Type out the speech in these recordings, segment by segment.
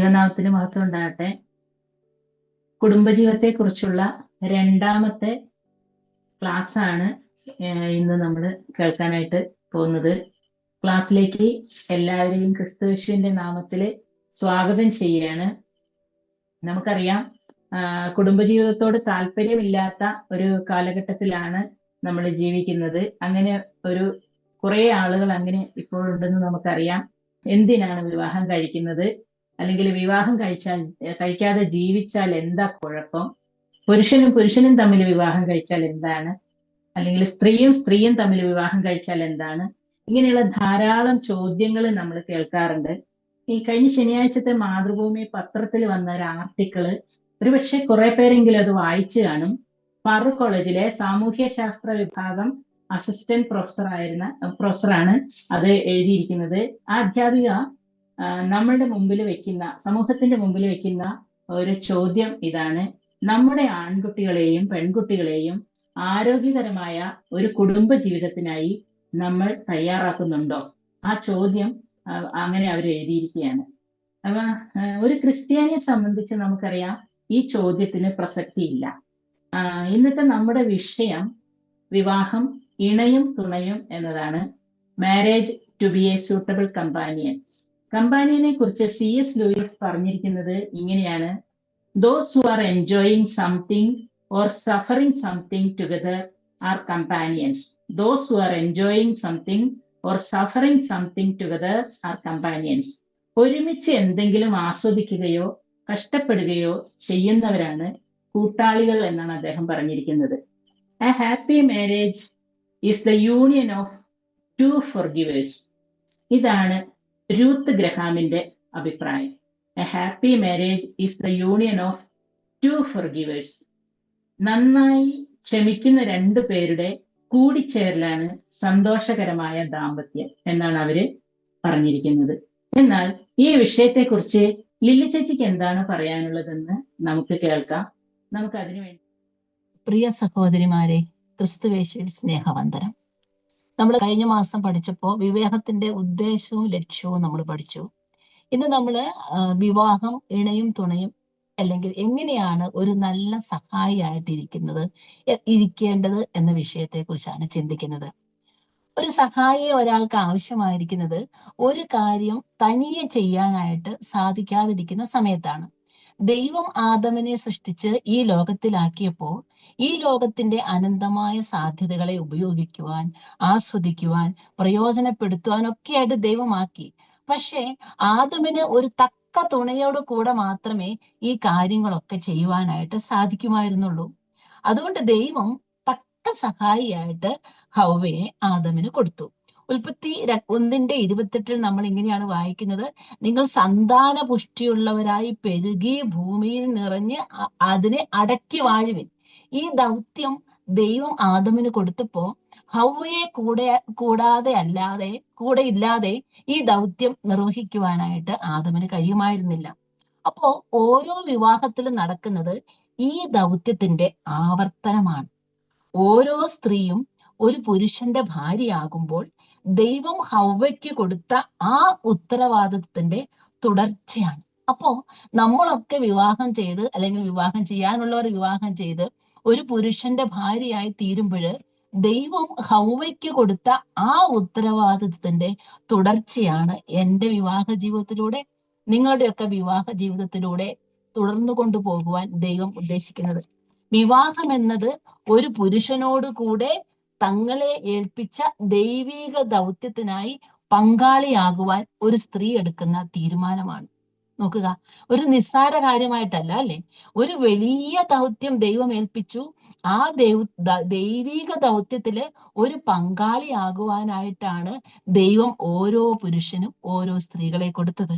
ദൈവനാമത്തിന് മഹത്വം ഉണ്ടാകട്ടെ. കുടുംബജീവിതത്തെ കുറിച്ചുള്ള രണ്ടാമത്തെ ക്ലാസ് ആണ് ഇന്ന് നമ്മൾ കേൾക്കാനായിട്ട് പോകുന്നത്. ക്ലാസ്സിലേക്ക് എല്ലാവരെയും ക്രിസ്തുയേശുവിന്റെ നാമത്തിൽ സ്വാഗതം ചെയ്യുകയാണ്. നമുക്കറിയാം, കുടുംബജീവിതത്തോട് താല്പര്യമില്ലാത്ത ഒരു കാലഘട്ടത്തിലാണ് നമ്മൾ ജീവിക്കുന്നത്. അങ്ങനെ കുറെ ആളുകൾ അങ്ങനെ ഇപ്പോഴുണ്ടെന്ന് നമുക്കറിയാം. എന്തിനാണ് വിവാഹം കഴിക്കുന്നത്, അല്ലെങ്കിൽ വിവാഹം കഴിക്കാതെ ജീവിച്ചാൽ എന്താ കുഴപ്പം, പുരുഷനും തമ്മിൽ വിവാഹം കഴിച്ചാൽ എന്താണ്, അല്ലെങ്കിൽ സ്ത്രീയും തമ്മിൽ വിവാഹം കഴിച്ചാൽ എന്താണ്, ഇങ്ങനെയുള്ള ധാരാളം ചോദ്യങ്ങൾ നമ്മൾ കേൾക്കാറുണ്ട്. ഈ കഴിഞ്ഞ ശനിയാഴ്ചത്തെ മാതൃഭൂമി പത്രത്തിൽ വന്ന ഒരു ആർട്ടിക്കിള് ഒരുപക്ഷെ കുറെ പേരെങ്കിലും അത് വായിച്ചു കാണും. ഫാറൂഖ് കോളേജിലെ സാമൂഹ്യശാസ്ത്ര വിഭാഗം അസിസ്റ്റന്റ് പ്രൊഫസറാണ് അത് എഴുതിയിരിക്കുന്നത്. ആ അധ്യാപിക നമ്മളുടെ മുമ്പിൽ വെക്കുന്ന, സമൂഹത്തിന്റെ മുമ്പിൽ വെക്കുന്ന ഒരു ചോദ്യം ഇതാണ്: നമ്മുടെ ആൺകുട്ടികളെയും പെൺകുട്ടികളെയും ആരോഗ്യകരമായ ഒരു കുടുംബ ജീവിതത്തിനായി നമ്മൾ തയ്യാറാക്കുന്നുണ്ടോ? ആ ചോദ്യം അങ്ങനെ അവർ എഴുതിയിരിക്കുകയാണ്. അപ്പൊ ഒരു ക്രിസ്ത്യാനിയെ സംബന്ധിച്ച് നമുക്കറിയാം, ഈ ചോദ്യത്തിന് പ്രസക്തിയില്ല. ഇന്നത്തെ നമ്മുടെ വിഷയം വിവാഹം, ഇണയും തുണയും എന്നതാണ്. Marriage to be a suitable കമ്പാനിയനെ കുറിച്ച് C.S. ലൂയിസ് പറഞ്ഞിരിക്കുന്നത് ഇങ്ങനെയാണ്: those who are enjoying something or suffering something together are companions. Those who are enjoying something or suffering something together are companions. ഒരുമിച്ച് എന്തെങ്കിലും ആസ്വദിക്കുകയോ കഷ്ടപ്പെടുകയോ ചെയ്യുന്നവരാണ് കൂട്ടാളികൾ എന്നാണ് അദ്ദേഹം പറഞ്ഞിരിക്കുന്നത്. A happy marriage is the union of two forgivers. ഇതാണ് Ruth ഗ്രഹാമിന്റെ അഭിപ്രായം. A happy marriage is the union of two forgivers. നന്നായി ക്ഷമിക്കുന്ന രണ്ടു പേരുടെ കൂടിച്ചേരലാണ് സന്തോഷകരമായ ദാമ്പത്യം എന്നാണ് അവര് പറഞ്ഞിരിക്കുന്നത്. എന്നാൽ ഈ വിഷയത്തെക്കുറിച്ച് ലില്ലി ചേച്ചിക്ക് എന്താണ് പറയാനുള്ളതെന്ന് നമുക്ക് കേൾക്കാം. നമുക്ക് അതിനുവേണ്ടി പ്രിയ സഹോദരിമാരെ, ക്രിസ്തുയേശുവിൽ സ്നേഹവന്ദനം. നമ്മൾ കഴിഞ്ഞ മാസം പഠിച്ചപ്പോൾ വിവാഹത്തിന്റെ ഉദ്ദേശവും ലക്ഷ്യവും നമ്മൾ പഠിച്ചു. ഇന്ന് നമ്മൾ വിവാഹം, ഇണയും തുണയും, അല്ലെങ്കിൽ എങ്ങനെയാണ് ഒരു നല്ല സഹായിയായിട്ട് ഇരിക്കേണ്ടത് എന്ന വിഷയത്തെ കുറിച്ചാണ് ചിന്തിക്കുന്നത്. ഒരു സഹായിയെ ഒരാൾക്ക് ആവശ്യമായിരിക്കുന്നത് ഒരു കാര്യം തനിയെ ചെയ്യാനായിട്ട് സാധിക്കാതിരിക്കുന്ന സമയത്താണ്. ദൈവം ആദമിനെ സൃഷ്ടിച്ച് ഈ ലോകത്തിലാക്കിയപ്പോൾ ഈ ലോകത്തിന്റെ അനന്തമായ സാധ്യതകളെ ഉപയോഗിക്കുവാൻ, ആസ്വദിക്കുവാൻ, പ്രയോജനപ്പെടുത്തുവാനൊക്കെ ആയിട്ട് ദൈവമാക്കി. പക്ഷേ ആദമിന് ഒരു തക്ക തുണയോട് കൂടെ മാത്രമേ ഈ കാര്യങ്ങളൊക്കെ ചെയ്യുവാനായിട്ട് സാധിക്കുമായിരുന്നുള്ളൂ. അതുകൊണ്ട് ദൈവം തക്ക സഹായിയായിട്ട് ഹവ്വയെ ആദമിന് കൊടുത്തു. ഉൽപ്പത്തി 1:28 നമ്മൾ ഇങ്ങനെയാണ് വായിക്കുന്നത്: നിങ്ങൾ സന്താന പുഷ്ടിയുള്ളവരായി പെരുകി ഭൂമിയിൽ നിറഞ്ഞ് അതിനെ അടക്കി വാഴുവിൻ. ഈ ദൗത്യം ദൈവം ആദമിന് കൊടുത്തപ്പോ ഹവ്വയെ കൂടെ ഇല്ലാതെ ഈ ദൗത്യം നിർവഹിക്കുവാനായിട്ട് ആദമിന് കഴിയുമായിരുന്നില്ല. അപ്പോ ഓരോ വിവാഹത്തിലും നടക്കുന്നത് ഈ ദൗത്യത്തിന്റെ ആവർത്തനമാണ്. ഓരോ സ്ത്രീയും ഒരു പുരുഷന്റെ ഭാര്യയാകുമ്പോൾ ദൈവം ഹവ്വയ്ക്ക് കൊടുത്ത ആ ഉത്തരവാദിത്വത്തിന്റെ തുടർച്ചയാണ്. അപ്പോ നമ്മളൊക്കെ വിവാഹം ചെയ്ത്, അല്ലെങ്കിൽ വിവാഹം ചെയ്യാനുള്ളവർ വിവാഹം ചെയ്ത് ഒരു പുരുഷന്റെ ഭാര്യയായി തീരുമ്പോൾ ദൈവം ഹവ്വയ്ക്ക് കൊടുത്ത ആ ഉത്തരവാദിത്വത്തിന്റെ തുടർച്ചയാണ് എൻ്റെ വിവാഹ ജീവിതത്തിലൂടെ, നിങ്ങളുടെയൊക്കെ വിവാഹ ജീവിതത്തിലൂടെ തുടർന്നു കൊണ്ടുപോകുവാൻ ദൈവം ഉദ്ദേശിക്കുന്നത്. വിവാഹം എന്നത് ഒരു പുരുഷനോട് കൂടെ തങ്ങളെ ഏൽപ്പിച്ച ദൈവിക ദൗത്യത്തിനായി പങ്കാളിയാകുവാൻ ഒരു സ്ത്രീ എടുക്കുന്ന തീരുമാനമാണ്. നോക്കുക, ഒരു നിസ്സാര കാര്യമായിട്ടല്ല, അല്ലെ? ഒരു വലിയ ദൗത്യം ദൈവം ഏൽപ്പിച്ചു. ആ ദൈവിക ദൗത്യത്തില് ഒരു പങ്കാളിയാകുവാനായിട്ടാണ് ദൈവം ഓരോ പുരുഷനും ഓരോ സ്ത്രീകളെ കൊടുത്തത്.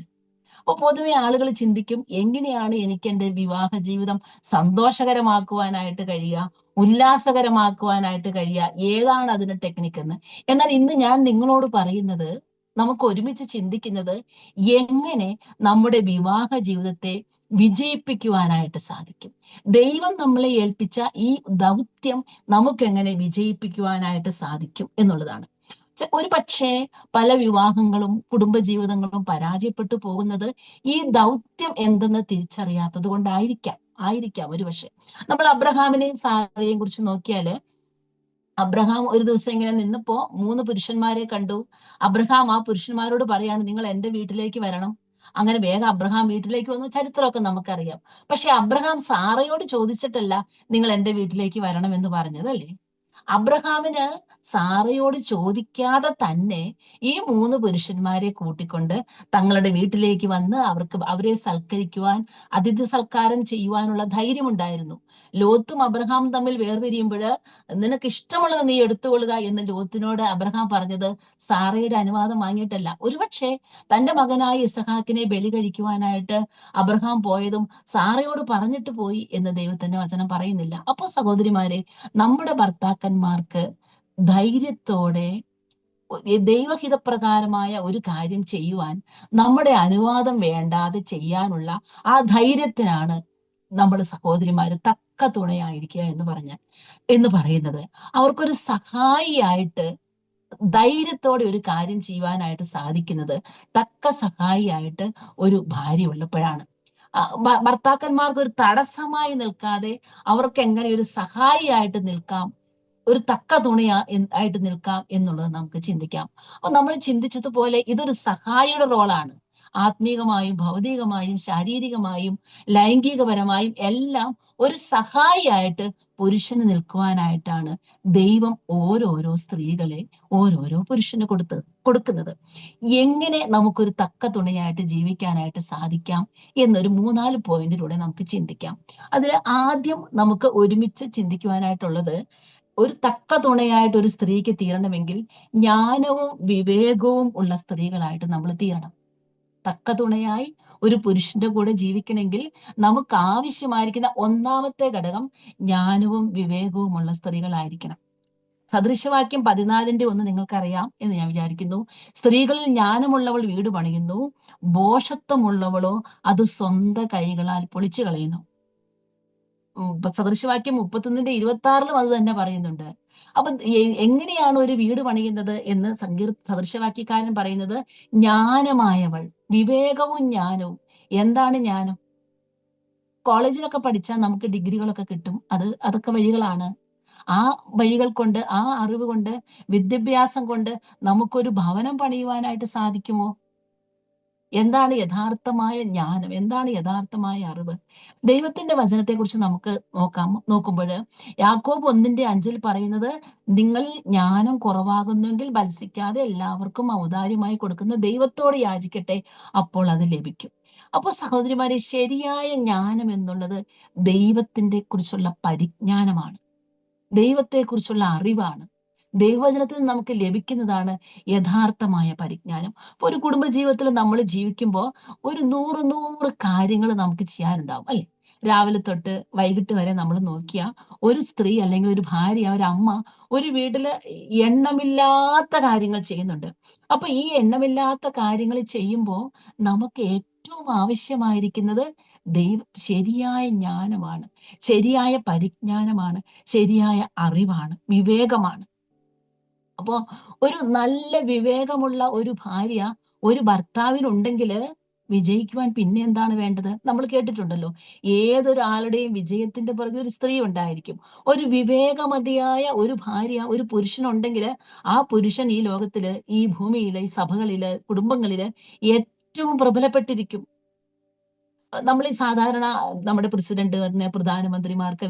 അപ്പൊ പൊതുവെ ആളുകൾ ചിന്തിക്കും, എങ്ങനെയാണ് എനിക്ക് എൻ്റെ വിവാഹ ജീവിതം സന്തോഷകരമാക്കുവാനായിട്ട് കഴിയുക, ഉല്ലാസകരമാക്കുവാനായിട്ട് കഴിയുക, ഏതാണ് അതിന് ടെക്നിക്ക് എന്ന്. എന്നാൽ ഇന്ന് ഞാൻ നിങ്ങളോട് പറയുന്നത്, നമുക്ക് ഒരുമിച്ച് ചിന്തിക്കുന്നത്, എങ്ങനെ നമ്മുടെ വിവാഹ ജീവിതത്തെ വിജയിപ്പിക്കുവാനായിട്ട് സാധിക്കും. ദൈവം നമ്മളെ ഏൽപ്പിച്ച ഈ ദൗത്യം നമുക്ക് എങ്ങനെ വിജയിപ്പിക്കുവാനായിട്ട് സാധിക്കും എന്നുള്ളതാണ്. ഒരു പക്ഷേ പല വിവാഹങ്ങളും കുടുംബജീവിതങ്ങളും പരാജയപ്പെട്ടു പോകുന്നത് ഈ ദൗത്യം എന്തെന്ന് തിരിച്ചറിയാത്തത് ആയിരിക്കാം ഒരു പക്ഷെ. നമ്മൾ അബ്രഹാമിനെയും സാറയെയും കുറിച്ച് നോക്കിയാല്, അബ്രഹാം ഒരു ദിവസം ഇങ്ങനെ നിന്നപ്പോ 3 പുരുഷന്മാരെ കണ്ടു. അബ്രഹാം ആ പുരുഷന്മാരോട് പറയാണ്, നിങ്ങൾ എന്റെ വീട്ടിലേക്ക് വരണം. അങ്ങനെ വേഗം അബ്രഹാം വീട്ടിലേക്ക് വന്നു. ചരിത്രമൊക്കെ നമുക്കറിയാം. പക്ഷെ അബ്രഹാം സാറയോട് ചോദിച്ചിട്ടല്ല നിങ്ങൾ എന്റെ വീട്ടിലേക്ക് വരണം എന്ന് പറഞ്ഞത്, അല്ലേ? അബ്രഹാമിന് സാറയോട് ചോദിക്കാതെ തന്നെ ഈ 3 പുരുഷന്മാരെ കൂട്ടിക്കൊണ്ട് തങ്ങളുടെ വീട്ടിലേക്ക് വന്ന് അവരെ സൽക്കരിക്കുവാൻ, അതിഥി സൽക്കാരം ചെയ്യുവാനുള്ള ധൈര്യമുണ്ടായിരുന്നു. ലോത്തും അബ്രഹാമും തമ്മിൽ വേർപിരിയുമ്പോൾ നിനക്ക് ഇഷ്ടമുള്ളത് നീ എടുത്തുകൊള്ളുക എന്ന് ലോത്തിനോട് അബ്രഹാം പറഞ്ഞത് സാറയുടെ അനുവാദം വാങ്ങിയിട്ടല്ല. ഒരുപക്ഷെ തന്റെ മകനായ ഇസഹാക്കിനെ ബലി കഴിക്കുവാനായിട്ട് അബ്രഹാം പോയതും സാറയോട് പറഞ്ഞിട്ട് പോയി എന്ന് ദൈവത്തിന്റെ വചനം പറയുന്നില്ല. അപ്പൊ സഹോദരിമാരെ, നമ്മുടെ ഭർത്താക്കന്മാർക്ക് ധൈര്യത്തോടെ ദൈവഹിതപ്രകാരമായ ഒരു കാര്യം ചെയ്യുവാൻ നമ്മുടെ അനുവാദം വേണ്ടാതെ ചെയ്യാനുള്ള ആ ധൈര്യത്തിനാണ് നമ്മൾ സഹോദരിമാര് തക്ക തുണയായിരിക്കുക എന്ന് പറയുന്നത്. അവർക്കൊരു സഹായിയായിട്ട് ധൈര്യത്തോടെ ഒരു കാര്യം ചെയ്യുവാനായിട്ട് സാധിക്കുന്നത് തക്ക സഹായിയായിട്ട് ഒരു ഭാര്യ ഉള്ളപ്പോഴാണ്. ഭർത്താക്കന്മാർക്ക് ഒരു തടസ്സമായി നിൽക്കാതെ അവർക്ക് എങ്ങനെ ഒരു സഹായിയായിട്ട് നിൽക്കാം, ഒരു തക്ക ആയിട്ട് നിൽക്കാം എന്നുള്ളത് നമുക്ക് ചിന്തിക്കാം. അപ്പൊ നമ്മൾ ചിന്തിച്ചതുപോലെ ഇതൊരു സഹായിയുടെ റോളാണ്. ആത്മീകമായും ഭൗതികമായും ശാരീരികമായും ലൈംഗികപരമായും എല്ലാം ഒരു സഹായിയായിട്ട് പുരുഷന് നിൽക്കുവാനായിട്ടാണ് ദൈവം ഓരോരോ സ്ത്രീകളെ ഓരോരോ പുരുഷന് കൊടുക്കുന്നത്. എങ്ങനെ നമുക്കൊരു തക്ക തുണയായിട്ട് ജീവിക്കാനായിട്ട് സാധിക്കാം എന്നൊരു 3-4 പോയിന്റിലൂടെ നമുക്ക് ചിന്തിക്കാം. അതിൽ ആദ്യം നമുക്ക് ഒരുമിച്ച് ചിന്തിക്കുവാനായിട്ടുള്ളത്, ഒരു തക്ക തുണയായിട്ട് ഒരു സ്ത്രീക്ക് തീരണമെങ്കിൽ ജ്ഞാനവും വിവേകവും ഉള്ള സ്ത്രീകളായിട്ട് നമ്മൾ തീരണം. തക്ക തുണയായി ഒരു പുരുഷന്റെ കൂടെ ജീവിക്കണമെങ്കിൽ നമുക്ക് ആവശ്യമായിരിക്കുന്ന ഒന്നാമത്തെ ഘടകം ജ്ഞാനവും വിവേകവുമുള്ള സ്ത്രീകളായിരിക്കണം. സദൃശവാക്യം 14:1 നിങ്ങൾക്കറിയാം എന്ന് ഞാൻ വിചാരിക്കുന്നു. സ്ത്രീകളിൽ ജ്ഞാനമുള്ളവൾ വീട് പണിയുന്നു, ഭോഷത്വമുള്ളവളോ അത് സ്വന്തം കൈകളാൽ പൊളിച്ചു കളയുന്നു. സദൃശവാക്യം 31:26 അത് തന്നെ പറയുന്നുണ്ട്. അപ്പൊ എങ്ങനെയാണ് ഒരു വീട് പണിയുന്നത് എന്ന് സദൃശവാക്യക്കാരൻ പറയുന്നത്, ജ്ഞാനമായവൾ, വിവേകവും ജ്ഞാനവും. എന്താണ് ജ്ഞാനം? കോളേജിലൊക്കെ പഠിച്ചാൽ നമുക്ക് ഡിഗ്രികളൊക്കെ കിട്ടും. അതൊക്കെ വഴികളാണ്. ആ വഴികൾ കൊണ്ട്, ആ അറിവ് കൊണ്ട്, വിദ്യാഭ്യാസം കൊണ്ട് നമുക്കൊരു ഭവനം പണിയുവാനായിട്ട് സാധിക്കുമോ? എന്താണ് യഥാർത്ഥമായ ജ്ഞാനം? എന്താണ് യഥാർത്ഥമായ അറിവ്? ദൈവത്തിന്റെ വചനത്തെ കുറിച്ച് നമുക്ക് നോക്കുമ്പോൾ യാക്കോബ് 1:5 പറയുന്നത്, നിങ്ങൾ ജ്ഞാനം കുറവാകുന്നെങ്കിൽ ഭത്സിക്കാതെ എല്ലാവർക്കും ഔദാര്യമായി കൊടുക്കുന്ന ദൈവത്തോട് യാചിക്കട്ടെ, അപ്പോൾ അത് ലഭിക്കും. അപ്പോൾ സഹോദരിമാരെ, ശരിയായ ജ്ഞാനം എന്നുള്ളത് ദൈവത്തിന്റെ കുറിച്ചുള്ള പരിജ്ഞാനമാണ്, ദൈവത്തെക്കുറിച്ചുള്ള അറിവാണ്. ദൈവവചനത്തിൽ നമുക്ക് ലഭിക്കുന്നതാണ് യഥാർത്ഥമായ പരിജ്ഞാനം. ഇപ്പൊ ഒരു കുടുംബജീവിതത്തിൽ നമ്മൾ ജീവിക്കുമ്പോൾ ഒരു 100 കാര്യങ്ങൾ നമുക്ക് ചെയ്യാനുണ്ടാവും, അല്ലെ? രാവിലെ തൊട്ട് വൈകിട്ട് വരെ നമ്മൾ നോക്കിയ ഒരു സ്ത്രീ അല്ലെങ്കിൽ ഒരു ഭാര്യ, ഒരു അമ്മ ഒരു വീട്ടില് എണ്ണമില്ലാത്ത കാര്യങ്ങൾ ചെയ്യുന്നുണ്ട്. അപ്പൊ ഈ എണ്ണമില്ലാത്ത കാര്യങ്ങൾ ചെയ്യുമ്പോൾ നമുക്ക് ഏറ്റവും ആവശ്യമായിരിക്കുന്നത് ശരിയായ ജ്ഞാനമാണ്, ശരിയായ പരിജ്ഞാനമാണ്, ശരിയായ അറിവാണ്, വിവേകമാണ്. അപ്പോ ഒരു നല്ല വിവേകമുള്ള ഒരു ഭാര്യ ഒരു ഭർത്താവിനുണ്ടെങ്കിൽ വിജയിക്കുവാൻ പിന്നെ എന്താണ് വേണ്ടത്? നമ്മൾ കേട്ടിട്ടുണ്ടല്ലോ, ഏതൊരാളുടെയും വിജയത്തിന്റെ പുറകിൽ ഒരു സ്ത്രീ ഉണ്ടായിരിക്കും. ഒരു വിവേകമതിയായ ഒരു ഭാര്യ ഒരു പുരുഷനുണ്ടെങ്കിൽ ആ പുരുഷൻ ഈ ലോകത്തില്, ഈ ഭൂമിയില്, ഈ സഭകളില്, കുടുംബങ്ങളില് ഏറ്റവും പ്രബലപ്പെട്ടിരിക്കും. നമ്മൾ ഈ സാധാരണ നമ്മുടെ പ്രസിഡന്റ്, പ്രധാനമന്ത്രിമാർക്ക്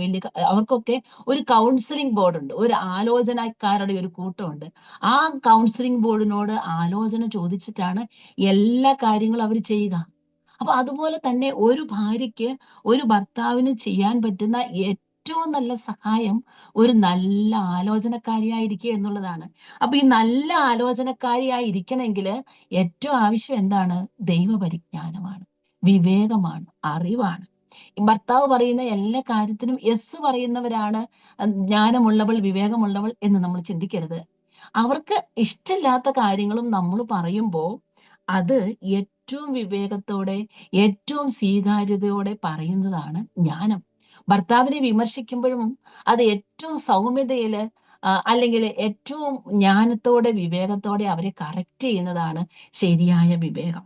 അവർക്കൊക്കെ ഒരു കൗൺസിലിംഗ് ബോർഡുണ്ട്, ഒരു ആലോചനക്കാരുടെ ഒരു കൂട്ടമുണ്ട്. ആ കൗൺസിലിംഗ് ബോർഡിനോട് ആലോചന ചോദിച്ചിട്ടാണ് എല്ലാ കാര്യങ്ങളും അവർ ചെയ്യുക. അപ്പൊ അതുപോലെ തന്നെ ഒരു ഭാര്യയ്ക്ക് ഒരു ഭർത്താവിന് ചെയ്യാൻ പറ്റുന്ന ഏറ്റവും നല്ല സഹായം ഒരു നല്ല ആലോചനക്കാരിയായിരിക്കുക എന്നുള്ളതാണ്. അപ്പൊ ഈ നല്ല ആലോചനക്കാരിയായി ഇരിക്കണമെങ്കിൽ ഏറ്റവും ആവശ്യം എന്താണ്? ദൈവപരിജ്ഞാനമാണ്, വിവേകമാണ്, അറിവാണ്. ഭർത്താവ് പറയുന്ന എല്ലാ കാര്യത്തിനും യെസ് പറയുന്നവരാണ് ജ്ഞാനമുള്ളവൾ, വിവേകമുള്ളവൾ എന്ന് നമ്മൾ ചിന്തിക്കരുത്. അവർക്ക് ഇഷ്ടമില്ലാത്ത കാര്യങ്ങളും നമ്മൾ പറയുമ്പോൾ അത് ഏറ്റവും വിവേകത്തോടെ, ഏറ്റവും സ്വീകാര്യതയോടെ പറയുന്നതാണ് ജ്ഞാനം. ഭർത്താവിനെ വിമർശിക്കുമ്പോഴും അത് ഏറ്റവും സൗമ്യതയില്, അല്ലെങ്കിൽ ഏറ്റവും ജ്ഞാനത്തോടെ വിവേകത്തോടെ അവരെ കറക്റ്റ് ചെയ്യുന്നതാണ് ശരിയായ വിവേകം.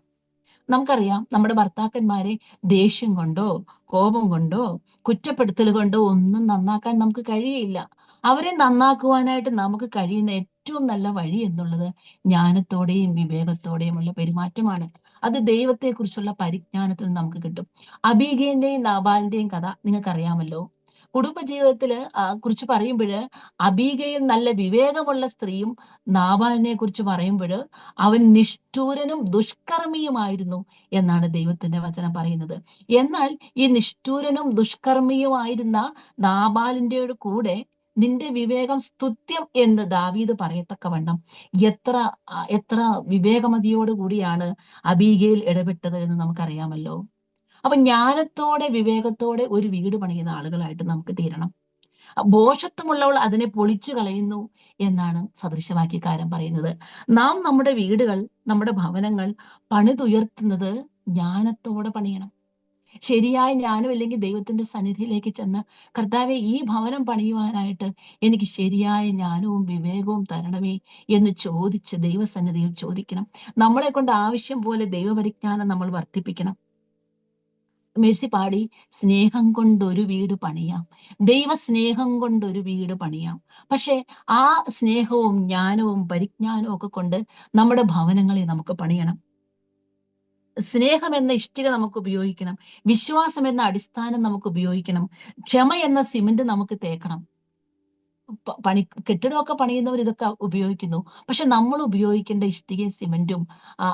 നമുക്കറിയാം നമ്മുടെ ഭർത്താക്കന്മാരെ ദേഷ്യം കൊണ്ടോ കോപം കൊണ്ടോ കുറ്റപ്പെടുത്തൽ കൊണ്ടോ ഒന്നും നന്നാക്കാൻ നമുക്ക് കഴിയില്ല. അവരെ നന്നാക്കുവാനായിട്ട് നമുക്ക് കഴിയുന്ന ഏറ്റവും നല്ല വഴി എന്നുള്ളത് ജ്ഞാനത്തോടെയും വിവേകത്തോടെയുമുള്ള പെരുമാറ്റമാണ്. അത് ദൈവത്തെക്കുറിച്ചുള്ള പരിജ്ഞാനത്തിൽ നമുക്ക് കിട്ടും. അബീഗയിന്റെയും നാബാലിന്റെയും കഥ നിങ്ങൾക്കറിയാമല്ലോ. കുടുംബജീവിതത്തില് കുറിച്ച് പറയുമ്പോൾ അബീഗയിൽ നല്ല വിവേകമുള്ള സ്ത്രീയും നാബാലിനെ കുറിച്ച് പറയുമ്പോൾ അവൻ നിഷ്ഠൂരനും ദുഷ്കർമ്മിയുമായിരുന്നു എന്നാണ് ദൈവത്തിന്റെ വചനം പറയുന്നത്. എന്നാൽ ഈ നിഷ്ഠൂരനും ദുഷ്കർമ്മിയുമായിരുന്ന നാബാലിന്റെ കൂടെ നിന്റെ വിവേകം സ്തുത്യം എന്ന് ദാവീദ് പറയത്തക്കവണ്ണം എത്ര എത്ര വിവേകമതിയോടുകൂടിയാണ് അബീഗയിൽ ഇടപെട്ടത് എന്ന് നമുക്കറിയാമല്ലോ. അപ്പൊ ജ്ഞാനത്തോടെ വിവേകത്തോടെ ഒരു വീട് പണിയുന്ന ആളുകളായിട്ട് നമുക്ക് തീരണം. ഭോഷത്വമുള്ളവൾ അതിനെ പൊളിച്ചു കളയുന്നു എന്നാണ് സദൃശവാക്യക്കാരൻ പറയുന്നത്. നാം നമ്മുടെ വീടുകൾ, നമ്മുടെ ഭവനങ്ങൾ പണിതുയർത്തുന്നത് ജ്ഞാനത്തോടെ പണിയണം. ശരിയായ ജ്ഞാനം ഇല്ലെങ്കിൽ ദൈവത്തിന്റെ സന്നിധിയിലേക്ക് ചെന്ന് കർത്താവെ, ഈ ഭവനം പണിയുവാനായിട്ട് എനിക്ക് ശരിയായ ജ്ഞാനവും വിവേകവും തരണമേ എന്ന് ചോദിച്ച് ദൈവസന്നിധിയിൽ ചോദിക്കണം. നമ്മളെ കൊണ്ട് ആവശ്യം പോലെ ദൈവപരിജ്ഞാനം നമ്മൾ വർദ്ധിപ്പിക്കണം. മേഴ്സി പാടി, സ്നേഹം കൊണ്ടൊരു വീട് പണിയാം, ദൈവസ്നേഹം കൊണ്ടൊരു വീട് പണിയാം. പക്ഷെ ആ സ്നേഹവും ജ്ഞാനവും പരിജ്ഞാനവും ഒക്കെ കൊണ്ട് നമ്മുടെ ഭവനങ്ങളെ നമുക്ക് പണിയണം. സ്നേഹം എന്ന ഇഷ്ടിക നമുക്ക് ഉപയോഗിക്കണം, വിശ്വാസം എന്ന അടിസ്ഥാനം നമുക്ക് ഉപയോഗിക്കണം, ക്ഷമ എന്ന സിമന്റ് നമുക്ക് തേക്കണം. കെട്ടിടമൊക്കെ പണിയുന്നവർ ഇതൊക്കെ ഉപയോഗിക്കുന്നു. പക്ഷെ നമ്മൾ ഉപയോഗിക്കേണ്ട ഇഷ്ടികയും സിമന്റും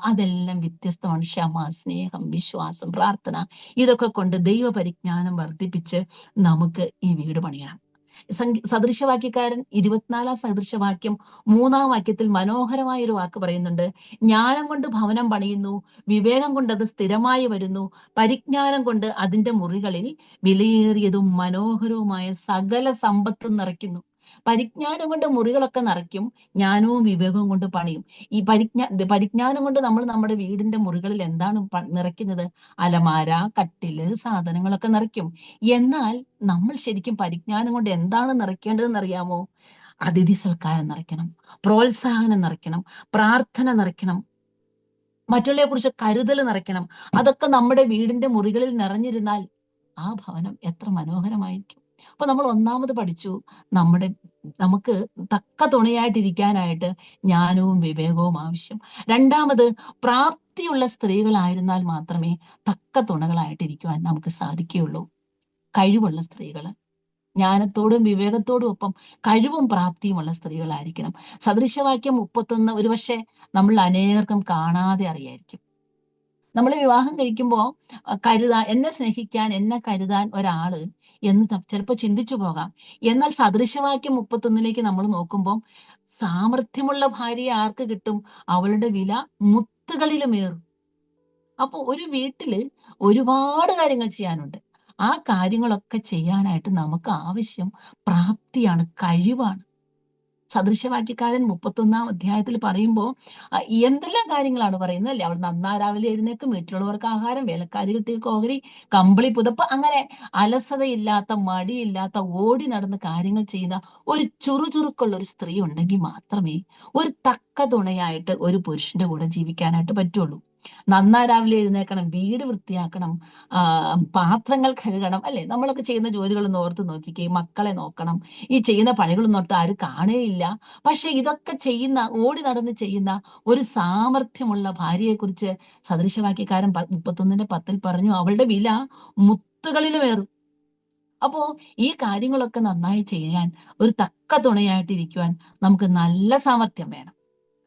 അതെല്ലാം വ്യത്യസ്തമാണ്. ക്ഷമ, സ്നേഹം, വിശ്വാസം, പ്രാർത്ഥന, ഇതൊക്കെ കൊണ്ട് ദൈവപരിജ്ഞാനം വർദ്ധിപ്പിച്ച് നമുക്ക് ഈ വീട് പണിയണം. സദൃശവാക്യക്കാരൻ 24-ാം സദൃശവാക്യം 3-ാം വാക്യത്തിൽ മനോഹരമായ ഒരു വാക്ക് പറയുന്നുണ്ട്. ജ്ഞാനം കൊണ്ട് ഭവനം പണിയുന്നു, വിവേകം കൊണ്ട് അത് സ്ഥിരമായി വരുന്നു, പരിജ്ഞാനം കൊണ്ട് അതിന്റെ മുറികളിൽ വിലയേറിയതും മനോഹരവുമായ സകല സമ്പത്തും നിറയ്ക്കുന്നു. പരിജ്ഞാനം കൊണ്ട് മുറികളൊക്കെ നിറയ്ക്കും, ജ്ഞാനവും വിവേകവും കൊണ്ട് പണിയും. ഈ പരിജ്ഞാനം കൊണ്ട് നമ്മൾ നമ്മുടെ വീടിന്റെ മുറികളിൽ എന്താണ് നിറയ്ക്കുന്നത്? അലമാര, കട്ടില്, സാധനങ്ങളൊക്കെ നിറയ്ക്കും. എന്നാൽ നമ്മൾ ശരിക്കും പരിജ്ഞാനം കൊണ്ട് എന്താണ് നിറയ്ക്കേണ്ടതെന്ന് അറിയാമോ? അതിഥി സൽക്കാരം നിറയ്ക്കണം, പ്രോത്സാഹനം നിറയ്ക്കണം, പ്രാർത്ഥന നിറയ്ക്കണം, മറ്റുള്ളവരെ കുറിച്ച് കരുതൽ നിറയ്ക്കണം. അതൊക്കെ നമ്മുടെ വീടിന്റെ മുറികളിൽ നിറഞ്ഞിരുന്നാൽ ആ ഭവനം എത്ര മനോഹരമായിരിക്കും. അപ്പൊ നമ്മൾ ഒന്നാമത് പഠിച്ചു, നമുക്ക് തക്ക തുണയായിട്ടിരിക്കാനായിട്ട് ജ്ഞാനവും വിവേകവും ആവശ്യം. രണ്ടാമത്, പ്രാപ്തിയുള്ള സ്ത്രീകളായിരുന്നാൽ മാത്രമേ തക്ക തുണകളായിട്ടിരിക്കുവാൻ നമുക്ക് സാധിക്കുകയുള്ളൂ. കഴിവുള്ള സ്ത്രീകള്, ജ്ഞാനത്തോടും വിവേകത്തോടും ഒപ്പം കഴിവും പ്രാപ്തിയുമുള്ള സ്ത്രീകളായിരിക്കണം. സദൃശവാക്യം 31 ഒരുപക്ഷെ നമ്മൾ അനേകർക്കും കാണാതെ അറിയായിരിക്കും. നമ്മൾ വിവാഹം കഴിക്കുമ്പോൾ എന്നെ സ്നേഹിക്കാൻ, എന്നെ കരുതാൻ ഒരാള് എന്ന് ചിലപ്പോൾ ചിന്തിച്ചു പോകാം. എന്നാൽ സദൃശവാക്യം 31 നമ്മൾ നോക്കുമ്പോൾ സാമർഥ്യമുള്ള ഭാര്യയെ ആർക്ക് കിട്ടും? അവളുടെ വില മുത്തുകളിലുമേറും. അപ്പൊ ഒരു വീട്ടില് ഒരുപാട് കാര്യങ്ങൾ ചെയ്യാനുണ്ട്. ആ കാര്യങ്ങളൊക്കെ ചെയ്യാനായിട്ട് നമുക്ക് ആവശ്യം പ്രാപ്തിയാണ്, കഴിവാണ്. സദൃശവാക്യക്കാരൻ 31-ാം അധ്യായത്തിൽ പറയുമ്പോൾ എന്തെല്ലാം കാര്യങ്ങളാണ് പറയുന്നത് അല്ലേ? അവൾ രാവിലെ എഴുന്നേക്കും, വീട്ടിലുള്ളവർക്ക് ആഹാരം, വേലക്കാരികൾക്ക് ഓഹരി, കമ്പിളി, പുതപ്പ്, അങ്ങനെ അലസതയില്ലാത്ത, മടിയില്ലാത്ത, ഓടി നടന്ന് കാര്യങ്ങൾ ചെയ്യുന്ന ഒരു ചുറുചുറുക്കുള്ള ഒരു സ്ത്രീ ഉണ്ടെങ്കിൽ മാത്രമേ ഒരു തക്ക തുണയായിട്ട് ഒരു പുരുഷന്റെ കൂടെ ജീവിക്കാനായിട്ട് പറ്റുള്ളൂ. രാവിലെ എഴുന്നേക്കണം, വീട് വൃത്തിയാക്കണം, പാത്രങ്ങൾ കഴുകണം, അല്ലെ? നമ്മളൊക്കെ ചെയ്യുന്ന ജോലികളൊന്ന് ഓർത്ത് നോക്കിക്കേ. മക്കളെ നോക്കണം, ഈ ചെയ്യുന്ന പണികളൊന്നും ഓർത്ത് ആരും കാണുകയില്ല. പക്ഷെ ഇതൊക്കെ ഓടി നടന്ന് ചെയ്യുന്ന ഒരു സാമർഥ്യമുള്ള ഭാര്യയെ കുറിച്ച് സദൃശവാക്യക്കാരൻ 31-10 പറഞ്ഞു, അവളുടെ വില മുത്തുകളിലുമേറും. അപ്പോ ഈ കാര്യങ്ങളൊക്കെ നന്നായി ചെയ്യാൻ, ഒരു തക്ക തുണയായിട്ടിരിക്കുവാൻ നമുക്ക് നല്ല സാമർഥ്യം വേണം.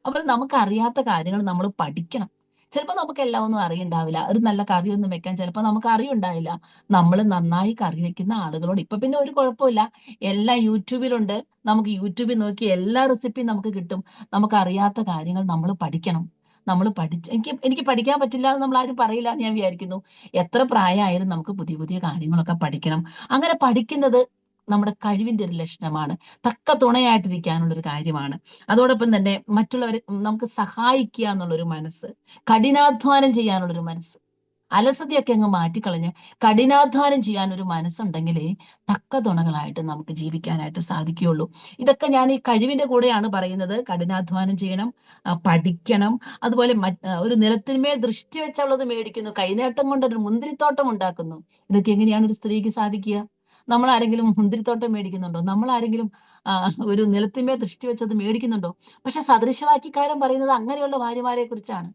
അപ്പോൾ നമുക്ക് അറിയാത്ത കാര്യങ്ങൾ നമ്മൾ പഠിക്കണം. ചിലപ്പോൾ നമുക്ക് എല്ലാം ഒന്നും അറിയുണ്ടാവില്ല. ഒരു നല്ല കറിയൊന്നും വെക്കാൻ ചിലപ്പോൾ നമുക്ക് അറിയുണ്ടാവില്ല. നമ്മൾ നന്നായി കറി വെക്കുന്ന ആളുകളോട്, ഇപ്പൊ പിന്നെ ഒരു കുഴപ്പമില്ല, എല്ലാം യൂട്യൂബിലുണ്ട്. നമുക്ക് യൂട്യൂബിൽ നോക്കി എല്ലാ റെസിപ്പിയും നമുക്ക് കിട്ടും. നമുക്ക് അറിയാത്ത കാര്യങ്ങൾ നമ്മൾ പഠിക്കണം. നമ്മൾ എനിക്ക് പഠിക്കാൻ പറ്റില്ല എന്ന് നമ്മൾ ആരും പറയില്ല എന്ന് ഞാൻ വിചാരിക്കുന്നു. എത്ര പ്രായമായാലും നമുക്ക് പുതിയ പുതിയ കാര്യങ്ങളൊക്കെ പഠിക്കണം. അങ്ങനെ പഠിക്കുന്നത് നമ്മുടെ കഴിവിന്റെ ഒരു ലക്ഷണമാണ്, തക്ക തുണയായിട്ടിരിക്കാനുള്ള ഒരു കാര്യമാണ്. അതോടൊപ്പം തന്നെ മറ്റുള്ളവരെ നമുക്ക് സഹായിക്കുക എന്നുള്ളൊരു മനസ്സ്, കഠിനാധ്വാനം ചെയ്യാനുള്ളൊരു മനസ്സ്, അലസതയൊക്കെ അങ്ങ് മാറ്റിക്കളഞ്ഞ് കഠിനാധ്വാനം ചെയ്യാൻ ഒരു മനസ്സുണ്ടെങ്കിലേ തക്ക തുണകളായിട്ട് നമുക്ക് ജീവിക്കാനായിട്ട് സാധിക്കുകയുള്ളൂ. ഇതൊക്കെ ഞാൻ ഈ കഴിവിന്റെ കൂടെയാണ് പറയുന്നത്. കഠിനാധ്വാനം ചെയ്യണം, പഠിക്കണം. അതുപോലെ ഒരു നിലത്തിന്മേൽ ദൃഷ്ടി വെച്ചുള്ളത് മേടിക്കുന്നു, കൈനേട്ടം കൊണ്ട് ഒരു മുന്തിരിത്തോട്ടം ഉണ്ടാക്കുന്നു. ഇതൊക്കെ എങ്ങനെയാണ് ഒരു സ്ത്രീക്ക് സാധിക്കുക? നമ്മൾ ആരെങ്കിലും മുന്തിരിത്തോട്ടം മേടിക്കുന്നുണ്ടോ? നമ്മൾ ആരെങ്കിലും ഒരു നിലത്തിന്മേൽ ദൃഷ്ടി വെച്ചത് മേടിക്കുന്നുണ്ടോ? പക്ഷെ സദൃശവാക്യക്കാരൻ പറയുന്നത് അങ്ങനെയുള്ള ഭാര്യമാരെ കുറിച്ചാണ്.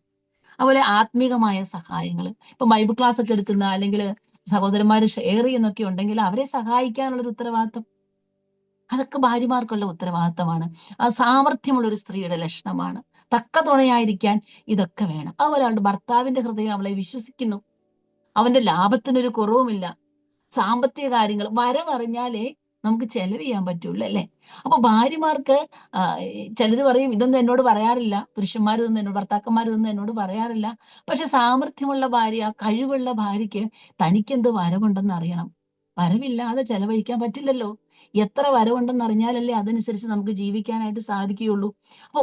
അതുപോലെ ആത്മീകമായ സഹായങ്ങൾ, ഇപ്പൊ ബൈബിൾ ക്ലാസ് ഒക്കെ എടുക്കുന്ന അല്ലെങ്കിൽ സഹോദരന്മാര് ഷെയർ ചെയ്യുന്നൊക്കെ ഉണ്ടെങ്കിൽ അവരെ സഹായിക്കാനുള്ള ഒരു ഉത്തരവാദിത്തം, അതൊക്കെ ഭാര്യമാർക്കുള്ള ഉത്തരവാദിത്തമാണ്. സാമർഥ്യമുള്ള ഒരു സ്ത്രീയുടെ ലക്ഷണമാണ്. തക്ക തുണയായിരിക്കാൻ ഇതൊക്കെ വേണം. അതുപോലെ അവളുടെ ഭർത്താവിന്റെ ഹൃദയം അവളെ വിശ്വസിക്കുന്നു, അവന്റെ ലാഭത്തിനൊരു കുറവുമില്ല. സാമ്പത്തിക കാര്യങ്ങൾ വരവറിഞ്ഞാലേ നമുക്ക് ചെലവ് ചെയ്യാൻ പറ്റുള്ളൂ, അല്ലെ? അപ്പൊ ഭാര്യമാർക്ക് ചിലർ പറയും ഇതൊന്നും എന്നോട് പറയാറില്ല, പുരുഷന്മാർ ഇതൊന്നും എന്നോട്, ഭർത്താക്കന്മാർ ഇതൊന്നും എന്നോട് പറയാറില്ല. പക്ഷെ സാമർഥ്യമുള്ള ഭാര്യ, കഴിവുള്ള ഭാര്യയ്ക്ക് തനിക്കെന്ത് വരവുണ്ടെന്ന് അറിയണം. വരവില്ലാതെ ചെലവഴിക്കാൻ പറ്റില്ലല്ലോ. എത്ര വരവുണ്ടെന്ന് അറിഞ്ഞാലല്ലേ അതനുസരിച്ച് നമുക്ക് ജീവിക്കാനായിട്ട് സാധിക്കുകയുള്ളൂ. അപ്പൊ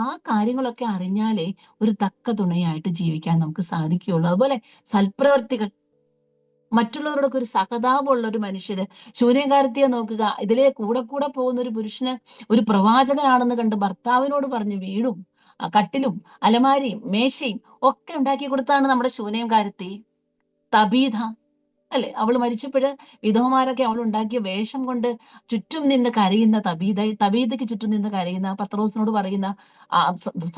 ആ കാര്യങ്ങളൊക്കെ അറിഞ്ഞാലേ ഒരു തക്ക തുണയായിട്ട് ജീവിക്കാൻ നമുക്ക് സാധിക്കുകയുള്ളൂ. അതുപോലെ സൽപ്രവർത്തികൾ, മറ്റുള്ളവരോടൊക്കെ ഒരു സഹതാപമുള്ള ഒരു മനുഷ്യര്. ശൂന്യകാരത്തിയെ നോക്കുക, ഇതിലെ കൂടെ കൂടെ പോകുന്ന ഒരു പുരുഷന് ഒരു പ്രവാചകനാണെന്ന് കണ്ട് ഭർത്താവിനോട് പറഞ്ഞ് വീടും കട്ടിലും അലമാരിയും മേശയും ഒക്കെ ഉണ്ടാക്കി കൊടുത്താണ് നമ്മുടെ ശൂന്യകാരത്തി. തബീഥ, അല്ലെ? അവൾ മരിച്ചപ്പോഴ് വിധവമാരൊക്കെ അവൾ ഉണ്ടാക്കിയ വേഷം കൊണ്ട് ചുറ്റും നിന്ന് കരയുന്ന തബീതയ്ക്ക് ചുറ്റും നിന്ന് കരയുന്ന പത്രോസിനോട് പറയുന്ന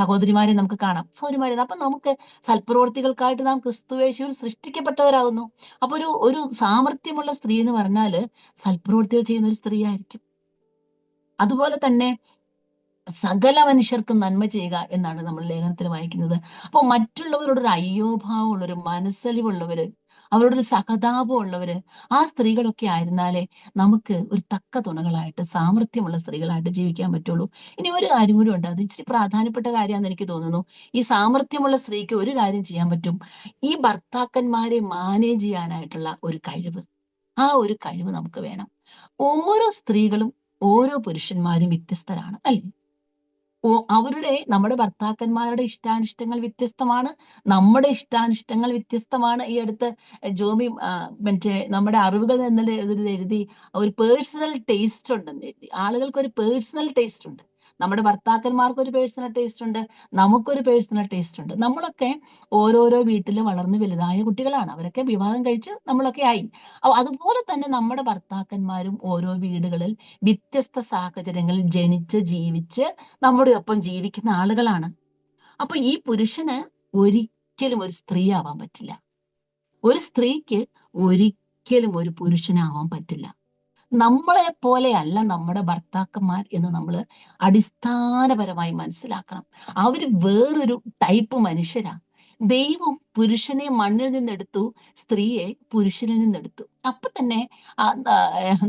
സഹോദരിമാരെ നമുക്ക് കാണാം. സഹോദരിമാരെ, അപ്പൊ നമുക്ക് സൽപ്രവർത്തികൾക്കായിട്ട് നാം ക്രിസ്തുയേശുവിൽ സൃഷ്ടിക്കപ്പെട്ടവരാകുന്നു. അപ്പൊ ഒരു സാമർഥ്യമുള്ള സ്ത്രീ എന്ന് പറഞ്ഞാല് സൽപ്രവർത്തികൾ ചെയ്യുന്ന ഒരു സ്ത്രീ ആയിരിക്കും. അതുപോലെ തന്നെ സകല മനുഷ്യർക്കും നന്മ ചെയ്യുക എന്നാണ് നമ്മൾ ലേഖനത്തിൽ വായിക്കുന്നത്. അപ്പൊ മറ്റുള്ളവരോടൊരു അയ്യോഭാവമുള്ളവര്, മനസ്സലിവുള്ളവര്, അവരോടൊരു സഹതാപം ഉള്ളവര്, ആ സ്ത്രീകളൊക്കെ ആയിരുന്നാലേ നമുക്ക് ഒരു തക്ക തുണകളായിട്ട്, സാമർഥ്യമുള്ള സ്ത്രീകളായിട്ട് ജീവിക്കാൻ പറ്റുള്ളൂ. ഇനി ഒരു കാര്യം കൂടി ഉണ്ട്, അത് ഇച്ചിരി പ്രാധാന്യപ്പെട്ട കാര്യമാണെന്ന് എനിക്ക് തോന്നുന്നു. ഈ സാമർഥ്യമുള്ള സ്ത്രീക്ക് ഒരു കാര്യം ചെയ്യാൻ പറ്റും, ഈ ഭർത്താക്കന്മാരെ മാനേജ് ചെയ്യാനായിട്ടുള്ള ഒരു കഴിവ്. ആ ഒരു കഴിവ് നമുക്ക് വേണം. ഓരോ സ്ത്രീകളും ഓരോ പുരുഷന്മാരും വ്യത്യസ്തരാണ്, അല്ലേ? നമ്മുടെ ഭർത്താക്കന്മാരുടെ ഇഷ്ടാനിഷ്ടങ്ങൾ വ്യത്യസ്തമാണ്, നമ്മുടെ ഇഷ്ടാനിഷ്ടങ്ങൾ വ്യത്യസ്തമാണ്. ഈ അടുത്ത് ജോമി മറ്റേ നമ്മുടെ അറിവുകൾ എന്നതിൽ എഴുതി ഒരു പേഴ്സണൽ ടേസ്റ്റ് ഉണ്ടെന്ന് എഴുതി. ആളുകൾക്ക് ഒരു പേഴ്സണൽ ടേസ്റ്റ് ഉണ്ട്. നമ്മുടെ ഭർത്താക്കന്മാർക്ക് ഒരു പേഴ്സണൽ ടേസ്റ്റ് ഉണ്ട്, നമുക്കൊരു പേഴ്സണൽ ടേസ്റ്റ് ഉണ്ട്. നമ്മളൊക്കെ ഓരോരോ വീട്ടിൽ വളർന്ന് വലുതായ കുട്ടികളാണ്, അവരൊക്കെ വിവാഹം കഴിച്ച് നമ്മളൊക്കെ ആയി. അതുപോലെ തന്നെ നമ്മുടെ ഭർത്താക്കന്മാരും ഓരോ വീടുകളിൽ വ്യത്യസ്ത സാഹചര്യങ്ങളിൽ ജനിച്ച് ജീവിച്ച് നമ്മുടെ ഒപ്പം ജീവിക്കുന്ന ആളുകളാണ്. അപ്പൊ ഈ പുരുഷന് ഒരിക്കലും ഒരു സ്ത്രീ ആവാൻ പറ്റില്ല, ഒരു സ്ത്രീക്ക് ഒരിക്കലും ഒരു പുരുഷനാവാൻ പറ്റില്ല. നമ്മളെ പോലെയല്ല നമ്മുടെ ഭർത്താക്കന്മാർ എന്ന് നമ്മൾ അടിസ്ഥാനപരമായി മനസ്സിലാക്കണം. അവര് വേറൊരു ടൈപ്പ് മനുഷ്യരാ. ദൈവം പുരുഷനെ മണ്ണിൽ നിന്നെടുത്തു, സ്ത്രീയെ പുരുഷനിൽ നിന്നെടുത്തു. അപ്പൊ തന്നെ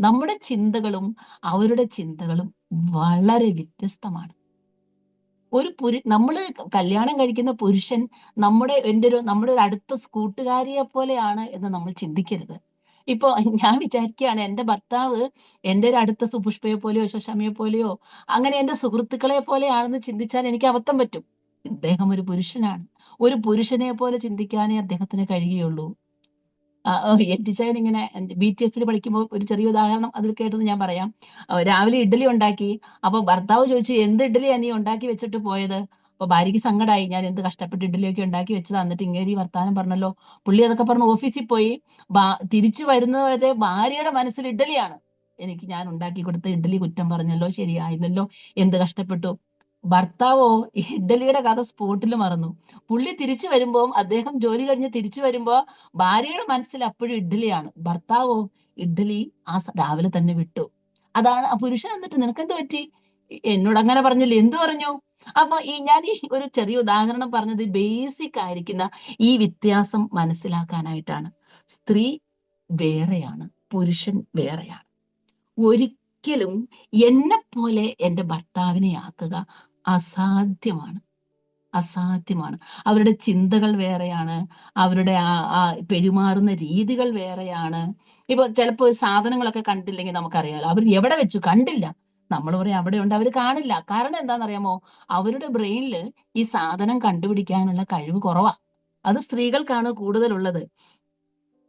നമ്മുടെ ചിന്തകളും അവരുടെ ചിന്തകളും വളരെ വ്യത്യസ്തമാണ്. നമ്മള് കല്യാണം കഴിക്കുന്ന പുരുഷൻ നമ്മുടെ ഒരു അടുത്ത കൂട്ടുകാരിയെ പോലെയാണ് എന്ന് നമ്മൾ ചിന്തിക്കരുത്. ഇപ്പൊ ഞാൻ വിചാരിക്കുകയാണ്, എന്റെ ഭർത്താവ് എന്റെ ഒരു അടുത്ത സുപുഷ്പയെ പോലെയോ ശശമയെ പോലെയോ അങ്ങനെ എന്റെ സുഹൃത്തുക്കളെ പോലെയാണെന്ന് ചിന്തിച്ചാൽ എനിക്ക് അബദ്ധം പറ്റും. അദ്ദേഹം ഒരു പുരുഷനാണ്. ഒരു പുരുഷനെ പോലെ ചിന്തിക്കാനേ അദ്ദേഹത്തിന് കഴിയുകയുള്ളൂ. എറ്റിച്ചായൻ ഇങ്ങനെ BTS പഠിക്കുമ്പോൾ ഒരു ചെറിയ ഉദാഹരണം അതിൽ കേട്ടത് ഞാൻ പറയാം. രാവിലെ ഇഡ്ഡലി ഉണ്ടാക്കി. അപ്പൊ ഭർത്താവ് ചോദിച്ചു, എന്ത് ഇഡ്ഡലിയാ നീ ഉണ്ടാക്കി വെച്ചിട്ട് പോയത്? അപ്പൊ ഭാര്യയ്ക്ക് സങ്കടമായി, ഞാൻ എന്ത് കഷ്ടപ്പെട്ട് ഇഡ്ഡലിയൊക്കെ ഉണ്ടാക്കി വെച്ചതാ, എന്നിട്ട് ഇങ്ങനെ ഈ വർത്താനം പറഞ്ഞല്ലോ. പുള്ളി അതൊക്കെ പറഞ്ഞ് ഓഫീസിൽ പോയി. തിരിച്ചു വരുന്നവരെ ഭാര്യയുടെ മനസ്സിൽ ഇഡ്ഡലിയാണ്. ഞാൻ ഉണ്ടാക്കി കൊടുത്ത ഇഡ്ഡലി കുറ്റം പറഞ്ഞല്ലോ, ശരിയായില്ലല്ലോ, എന്ത് കഷ്ടപ്പെട്ടു. ഭർത്താവോ ഇഡ്ഡലിയുടെ കഥ സ്പോട്ടിൽ മറന്നു. പുള്ളി തിരിച്ചു വരുമ്പോ, അദ്ദേഹം ജോലി കഴിഞ്ഞ് തിരിച്ചു വരുമ്പോ ഭാര്യയുടെ മനസ്സിൽ അപ്പോഴും ഇഡ്ഡലിയാണ്. ഭർത്താവോ ഇഡ്ഡലി രാവിലെ തന്നെ വിട്ടു. അതാണ് ആ പുരുഷൻ. എന്നിട്ട് നിനക്കെന്ത് പറ്റി? എന്നോട് അങ്ങനെ പറഞ്ഞില്ലേ, എന്ത് പറഞ്ഞു? അപ്പൊ ഞാൻ ഒരു ചെറിയ ഉദാഹരണം പറഞ്ഞത് ബേസിക് ആയിരിക്കുന്ന ഈ വ്യത്യാസം മനസ്സിലാക്കാനായിട്ടാണ്. സ്ത്രീ വേറെയാണ്, പുരുഷൻ വേറെയാണ്. ഒരിക്കലും എന്നെ പോലെ എൻ്റെ ഭർത്താവിനെ ആക്കുക അസാധ്യമാണ്, അസാധ്യമാണ്. അവരുടെ ചിന്തകൾ വേറെയാണ്, അവരുടെ ആ പെരുമാറുന്ന രീതികൾ വേറെയാണ്. ഇപ്പൊ ചിലപ്പോൾ സാധനങ്ങളൊക്കെ കണ്ടില്ലെങ്കിൽ നമുക്കറിയാലോ, അവർ എവിടെ വെച്ചു കണ്ടില്ല, നമ്മൾ പറയും അവിടെ ഉണ്ട്, അവർ കാണില്ല. കാരണം എന്താണെന്നറിയാമോ? അവരുടെ ബ്രെയിനിൽ ഈ സാധനം കണ്ടുപിടിക്കാനുള്ള കഴിവ് കുറവാ. അത് സ്ത്രീകൾക്കാണ് കൂടുതലുള്ളത്.